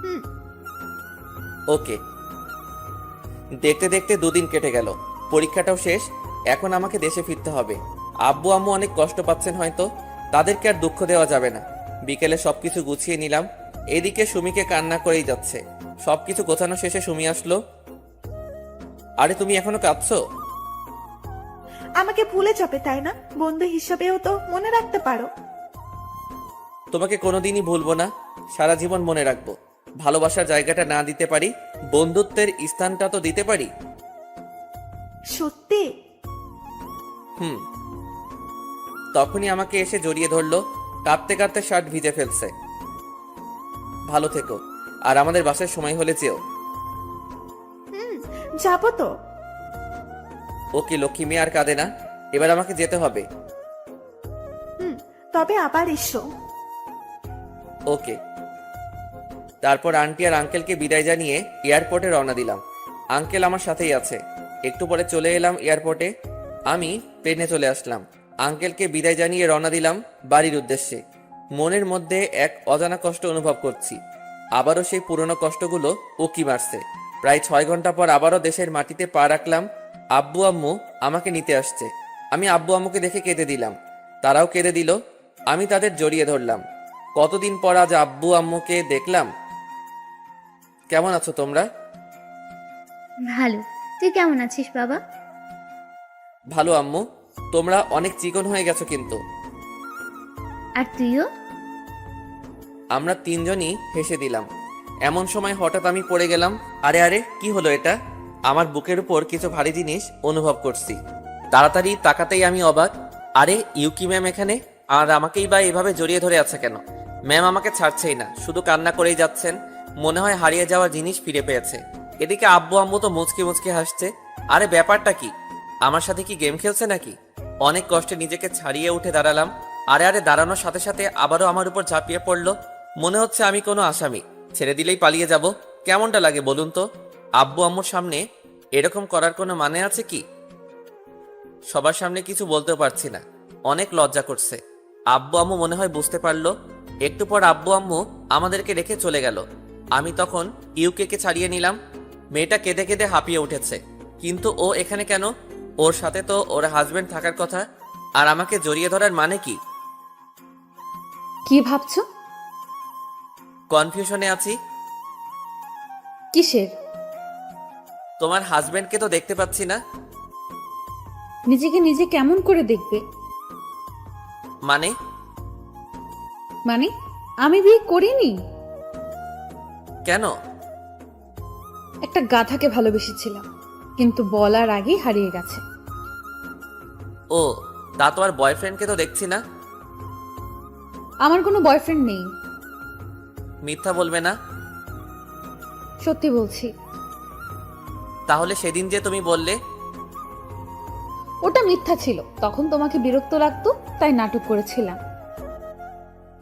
হুম। ওকে। দেখতে দেখতে 2 দিন কেটে গেল। পরীক্ষাটাও শেষ। এখন আমাকে দেশে ফিরতে হবে। আব্বু আম্মু অনেক কষ্ট পাচ্ছেন হয়তো, তাদেরকে আর দুঃখ দেওয়া যাবে না। বিকেলে সবকিছু গুছিয়ে নিলাম। এদিকে সুমিকে কান্না করেই যাচ্ছে। সবকিছু গোছানো শেষে সুমি আসলো। আরে তুমি এখনো কাঁদছো? আমাকে ভুলে যাবে তাই না? বন্ধু হিসাবেও তো মনে রাখতে পারো। তোমাকে কোনোদিনই ভুলবো না, সারা জীবন মনে রাখবো। ভালোবাসার জায়গাটা না দিতে পারি, বন্ধুত্বের স্থানটা তো দিতে পারি। সত্যি? তখনই আমাকে এসে জড়িয়ে ধরলো। কাঁদতে কাঁদতে শার্ট ভিজে ফেলছে। ভালো থেকো, আর আমাদের বাসায় সময় হলে যেও। যাবো তো। ওকে, লক্ষ্মী মেয়ে আর কাঁদে না। এবার আমাকে যেতে হবে। তবে আবার এসো। ওকে। তারপর আন্টি আর আঙ্কেলকে বিদায় জানিয়ে এয়ারপোর্টে রওনা দিলাম। আঙ্কেল আমার সাথেই আছে। একটু পরে চলে এলাম এয়ারপোর্টে। আমি প্লেনে চলে আসলাম। আঙ্কেলকে বিদায় জানিয়ে রওনা দিলাম বাড়ির উদ্দেশ্যে। মনের মধ্যে এক অজানা কষ্ট অনুভব করছি। আবারও সেই পুরনো কষ্টগুলো উকি মারছে। প্রায় 6 ঘন্টা পর আবারও দেশের মাটিতে পা রাখলাম। আব্বু আম্মু আমাকে নিতে আসছে। আমি আব্বু আম্মুকে দেখে কেঁদে দিলাম। তারাও কেঁদে দিল। আমি তাদের জড়িয়ে ধরলাম। কতদিন পর আজ আব্বু আম্মুকে দেখলাম। কেমন আছো তোমরা? ভালো। তুই কেমন আছিস বাবা? ভালো আম্মু। তোমরা অনেক চিকন হয়ে গেছো কিন্তু। আর তুইও। আমরা তিনজনই হেসে দিলাম। এমন সময় হঠাৎ আমি পড়ে গেলাম। আরে আরে, কি হলো এটা? আমার বুকের উপর কিছু ভারী জিনিস অনুভব করছি। তাড়াতাড়ি তাকাতেই আমি অবাক। আরে, ইউকি ম্যাম এখানে, আর আমাকেই বা এভাবে জড়িয়ে ধরে আছে কেন? ম্যাম আমাকে ছাড়ছেই না, শুধু কান্না করেই যাচ্ছেন। মনে হয় হারিয়ে যাওয়া জিনিস ফিরে পেয়েছে। এদিকে আব্বু আম্মু তো মুচকে মুচকে হাসছে। আরে ব্যাপারটা কি? আমার সাথে কি গেম খেলছে নাকি? অনেক কষ্টে নিজেকে ছাড়িয়ে উঠে দাঁড়ালাম। আরে আরে, দাঁড়ানোর সাথে সাথে আবারও আমার উপর ঝাঁপিয়ে পড়লো। মনে হচ্ছে আমি কোনো আসামি, ছেড়ে দিলেই পালিয়ে যাব। কেমনটা লাগে বলুন তো? আব্বু আম্মুর সামনে এরকম করার কোনো মানে আছে কি? সবার সামনে কিছু বলতেও পারছি না, অনেক লজ্জা করছে। আব্বু আম্মু মনে হয় বুঝতে পারলো। একটু পর আব্বু আম্মু আমাদেরকে রেখে চলে গেল। আমি তখন ইউকে ছাড়িয়ে নিলাম। মেয়েটা কেঁদে কেঁদে হাঁপিয়ে উঠেছে। কিন্তু ও এখানে কেন? ওর সাথে তো ওর হাজবেন্ড থাকার কথা। আর আমাকে জড়িয়ে ধরার মানে কি? কি ভাবছো? কনফিউশনে আছি। কিসের? তোমার হাজবেন্ডকে তো দেখতে পাচ্ছি না। নিজেকে নিজে কেমন করে দেখবে? মানে? মানে আমি বিয়ে করিনি। কেন? একটা গাধাকে ভালোবেসেছিলাম, কিন্তু বলার আগেই হারিয়ে গেছে। ও, তা তোমার বয়ফ্রেন্ডকে তো দেখছি না। আমার কোনো বয়ফ্রেন্ড নেই। মিথ্যা বলবে না। সত্যি বলছি। তাহলে সেদিন যে তুমি বললে। ওটা মিথ্যা ছিল, তখন তোমাকে বিরক্ত লাগতো তাই নাটক করেছিলাম।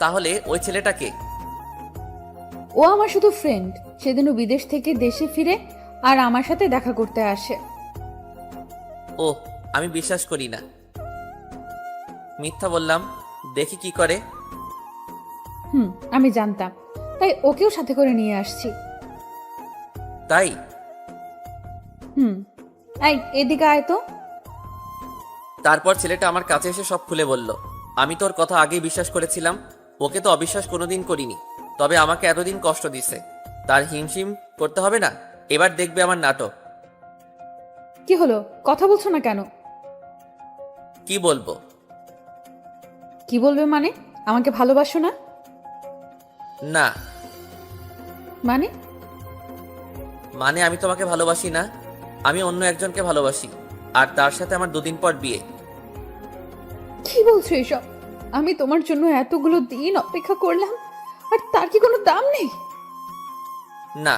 তাহলে ওই ছেলেটাকে? ও আমার শুধু ফ্রেন্ড। সেদিনও বিদেশ থেকে দেশে ফিরে আর আমার সাথে দেখা করতে আসে। ও, আমি বিশ্বাস করি না। মিথ্যা বললাম, দেখি কি করে। আমি জানতাম, তাই ওকেও সাথে করে নিয়ে আসছি। তাই? এই এদিকে আয় তো। তারপর ছেলেটা আমার কাছে এসে সব খুলে বলল। আমি তোর কথা আগেই বিশ্বাস করেছিলাম। ওকে তো অবিশ্বাস কোনোদিন করিনি। তবে আমাকে এতদিন কষ্ট দিছে, তার হিমশিম করতে হবে না। এবার দেখবে আমার নাটক। কি হলো, কথা বলছো না কেন? কি বলবো? কি বলবে মানে? আমাকে ভালোবাসো না? না। মানে? মানে আমি তোমাকে ভালোবাসি না। আমি অন্য একজনকে ভালোবাসি, আর তার সাথে আমার 2 দিন পর বিয়ে। কি বলছো এসব? আমি তোমার জন্য এতগুলো দিন অপেক্ষা করলাম, আর তার কি কোনো দাম নেই? না।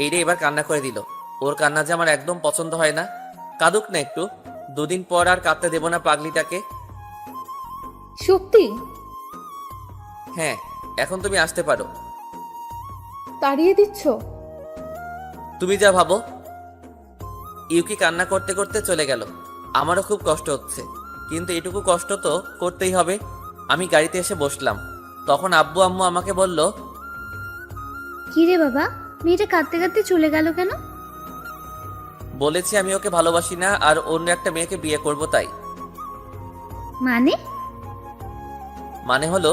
এই রে, এবার কান্না করে দিল। ওর কান্না যে আমার একদম পছন্দ হয় না। কাঁদুক না একটু। 2 দিন পর আর কাঁদতে দেব না পাগলিটাকে। সত্যি? হ্যাঁ, এখন তুমি আসতে পারো। তাড়িয়ে দিচ্ছ? তুমি যা ভাবো। ইউকি কান্না করতে করতে চলে গেল। আমারও খুব কষ্ট হচ্ছে, কিন্তু এটুকু কষ্ট তো করতেই হবে। আমি গাড়িতে এসে বসলাম। তখন আব্বু আম্মু আমাকে বলল, কি রে বাবা, মেয়েটা কাঁদতে কাঁদতে চলে গেল কেন? বলেছি আমি ওকে ভালোবাসি না, আর অন্য একটা মেয়েকে বিয়ে করব তাই। মানে? মানে হলো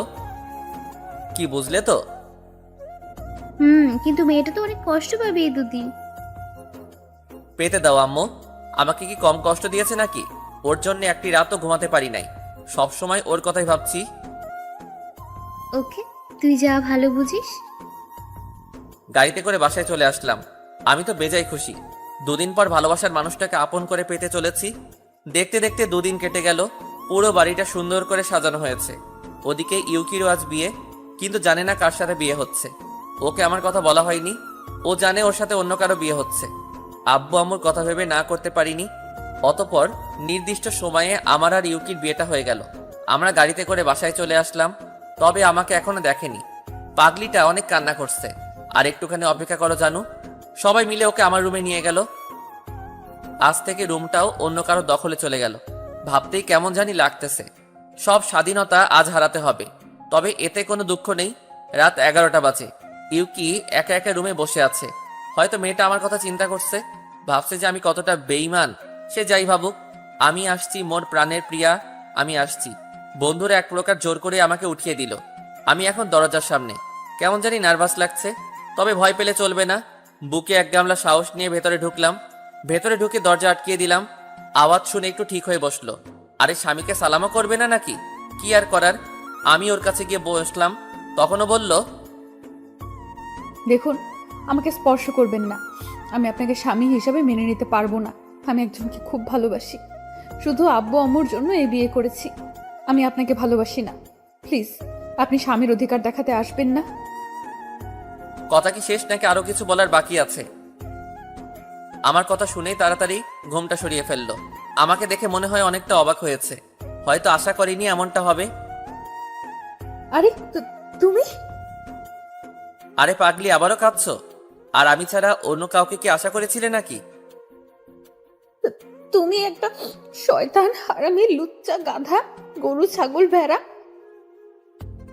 কি, বুঝলে তো? কিন্তু মেয়েটা তো অনেক কষ্ট পাবে এই 2 দিন। পেতে দাও আম্মু। আমাকে কি কম কষ্ট দিয়েছে নাকি? ওর জন্য একটি রাতও ঘুমাতে পারি নাই। সব সময় ওর কথাই ভাবছি। ওকে, তুই যা ভালো বুঝিস। গাড়িতে করে বাসায় চলে আসলাম। আমি তো বেজায় খুশি। 2 দিন পর ভালোবাসার মানুষটাকে আপন করে পেতে চলেছি। দেখতে দেখতে 2 দিন কেটে গেল। পুরো বাড়িটা সুন্দর করে সাজানো হয়েছে। ওদিকে ইউকিরও আজ বিয়ে। কিন্তু জানে না কার সাথে বিয়ে হচ্ছে। ওকে আমার কথা বলা হয়নি। ও জানে ওর সাথে অন্য কারো বিয়ে হচ্ছে। আব্বু আম্মুর কথা ভেবে না করতে পারিনি। অতপর নির্দিষ্ট সময়ে আমার আর ইউকির বিয়েটা হয়ে গেল। আমরা গাড়িতে করে বাসায় চলে আসলাম। তবে আমাকে এখনো দেখেনি। পাগলিটা অনেক কান্না করছে। আর একটুখানি অপেক্ষা করো জানু। সবাই মিলে ওকে আমার রুমে নিয়ে গেল। আজ থেকে রুমটাও অন্য কারো দখলে চলে গেল। ভাবতেই কেমন জানি লাগতেছে। সব স্বাধীনতা আজ হারাতে হবে। তবে এতে কোনো দুঃখ নেই। রাত 11টা বাজে। ইউকি একা একা রুমে বসে আছে। হয়তো মেয়েটা আমার কথা চিন্তা করছে, ভাবছে যে আমি কতটা বেঈমান। সে যাই ভাবুক, আমি আসছি মোর প্রাণের প্রিয়া, আমি আসছি। বন্ধুরা এক প্রকার জোর করে আমাকে উঠিয়ে দিল। আমি এখন দরজার সামনে। কেমন জানি নার্ভাস লাগছে, তবে ভয় পেলে চলবে না। বুকে এক গামলা সাহস নিয়ে ভেতরে ঢুকলাম। ভেতরে ঢুকে দরজা আটকিয়ে দিলাম। আওয়াজ শুনে একটু ঠিক হয়ে বসলো। আরে স্বামীকে সালামও করবে না নাকি? কি আর করার, আমি ওর কাছে গিয়ে বসলাম। তখনও বলল, দেখুন, আমাকে স্পর্শ করবেন না। আমি আপনাকে স্বামী হিসাবে মেনে নিতে পারবো না। আমি একজনকে খুব ভালোবাসি। শুধু আব্বু আম্মুর জন্য এই বিয়ে করেছি। আমি আপনাকে ভালোবাসি না। প্লিজ, আপনি স্বামীর অধিকার দেখাতে আসবেন না। কথা কি শেষ নাকি আরো কিছু বলার বাকি আছে? আমার কথা শুনেই তাড়াতাড়ি ঘুমটা সরিয়ে ফেললো। আমাকে দেখে মনে হয় অনেকটা অবাক হয়েছে। হয়তো আশা করিনি এমনটা হবে। আরে তুমি? আরে পাগলি, আবারও কাঁদছো? আর আমি ছাড়া অন্য কাউকে কি আশা করেছিলে নাকি? তুমি একটা শয়তান, হারামি, লুচ্চা, গাধা, গরু, ছাগল, ভেড়া।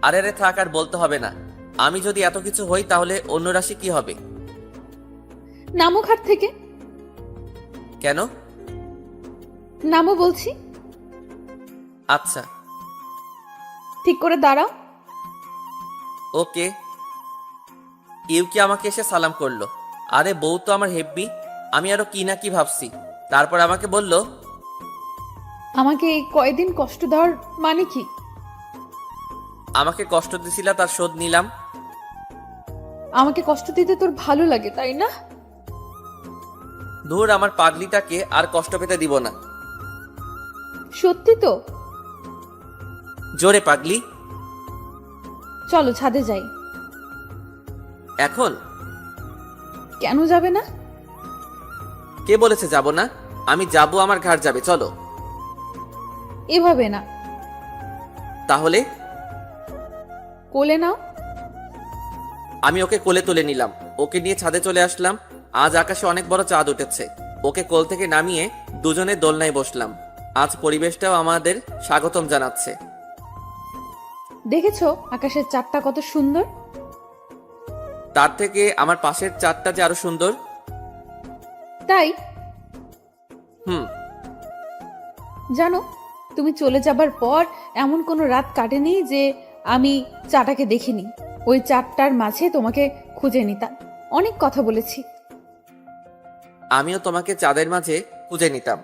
আরে রে থাক, আর বলতে হবে না। আমি যদি এত কিছু হই তাহলে অন্য রাশি কি হবে? নামো খাট থেকে। কেন? নামো বলছি। আচ্ছা, ঠিক করে দাঁড়াও। ওকে। ইউকি আমাকে এসে সালাম করলো। আরে বউ তো আমার হেব্বি। আমি আরো কি না কি ভাবছি। তারপর আমাকে বলল, আমাকে এই কয়দিন কষ্ট দেওয়ার মানে কি? আমাকে কষ্ট দিছিলা, তার শোধ নিলাম। আমাকে কষ্ট দিতে তোর ভালো লাগে, তাই না? ধুর, আমার পাগলিটাকে আর কষ্ট পেতে দিব না। সত্যি তো? জোরে পাগলি। চলো ছাদে যাই। এখন? কেন যাবে না? কে বলেছে যাব না? আমি যাব, আমার ঘাট যাবে, চলো। এভাবে না। তাহলে? কোলে নাও। আমি ওকে কোলে তুলে নিলাম। ওকে নিয়ে ছাদে চলে আসলাম। আজ আকাশে অনেক বড় চাঁদ উঠেছে। ওকে কোল থেকে নামিয়ে দুজনে দোলনায় বসলাম। আজ পরিবেশটাও আমাদের স্বাগতম জানাচ্ছে। দেখেছো আকাশের চাঁদটা কত সুন্দর? তার থেকে আমার পাশের চাঁদটা যে আরো সুন্দর। তাই? হুম। জানো, তুমি চলে যাবার পর এমন কোনো রাত কাটেনি যে আমি চাঁদটাকে দেখিনি। ওই চাঁদটার মাঝে তোমাকে খুঁজে নিতাম। অনেক কথা বলেছি। আমিও তোমাকে চাঁদের মাঝে খুঁজে নিতাম।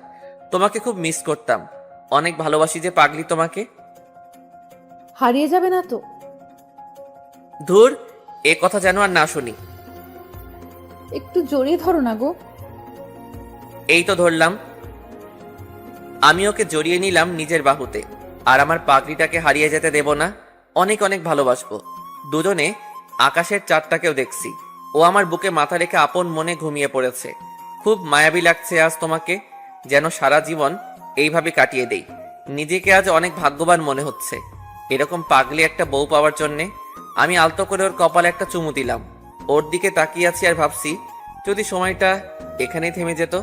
তোমাকে খুব মিস করতাম। অনেক ভালোবাসি যে পাগলি তোমাকে। হারিয়ে যাবে না তো? ধুর, এ কথা যেন আর না শুনি। একটু জড়িয়ে ধরো না গো। এই তো ধরলাম। আমি ওকে জড়িয়ে নিলাম নিজের বাহুতে। আর আমার পাগলিটাকে হারিয়ে যেতে দেব না। অনেক অনেক ভালোবাসবো। দুজনে আকাশের চাঁদটাকেও দেখছি। ও আমার বুকে মাথা রেখে আপন মনে ঘুমিয়ে পড়েছে। খুব মায়াবী লাগছে আজ তোমাকে। যেন সারা জীবন এইভাবে কাটিয়ে দেই। নিজেকে আজ অনেক ভাগ্যবান মনে হচ্ছে এরকম পাগলি একটা বউ পাওয়ার জন্যে। আমি আলতো করে ওর কপালে একটা চুমু দিলাম। ওর দিকে তাকিয়ে আছি আর ভাবছি, যদি সময়টা এখানেই থেমে যেত।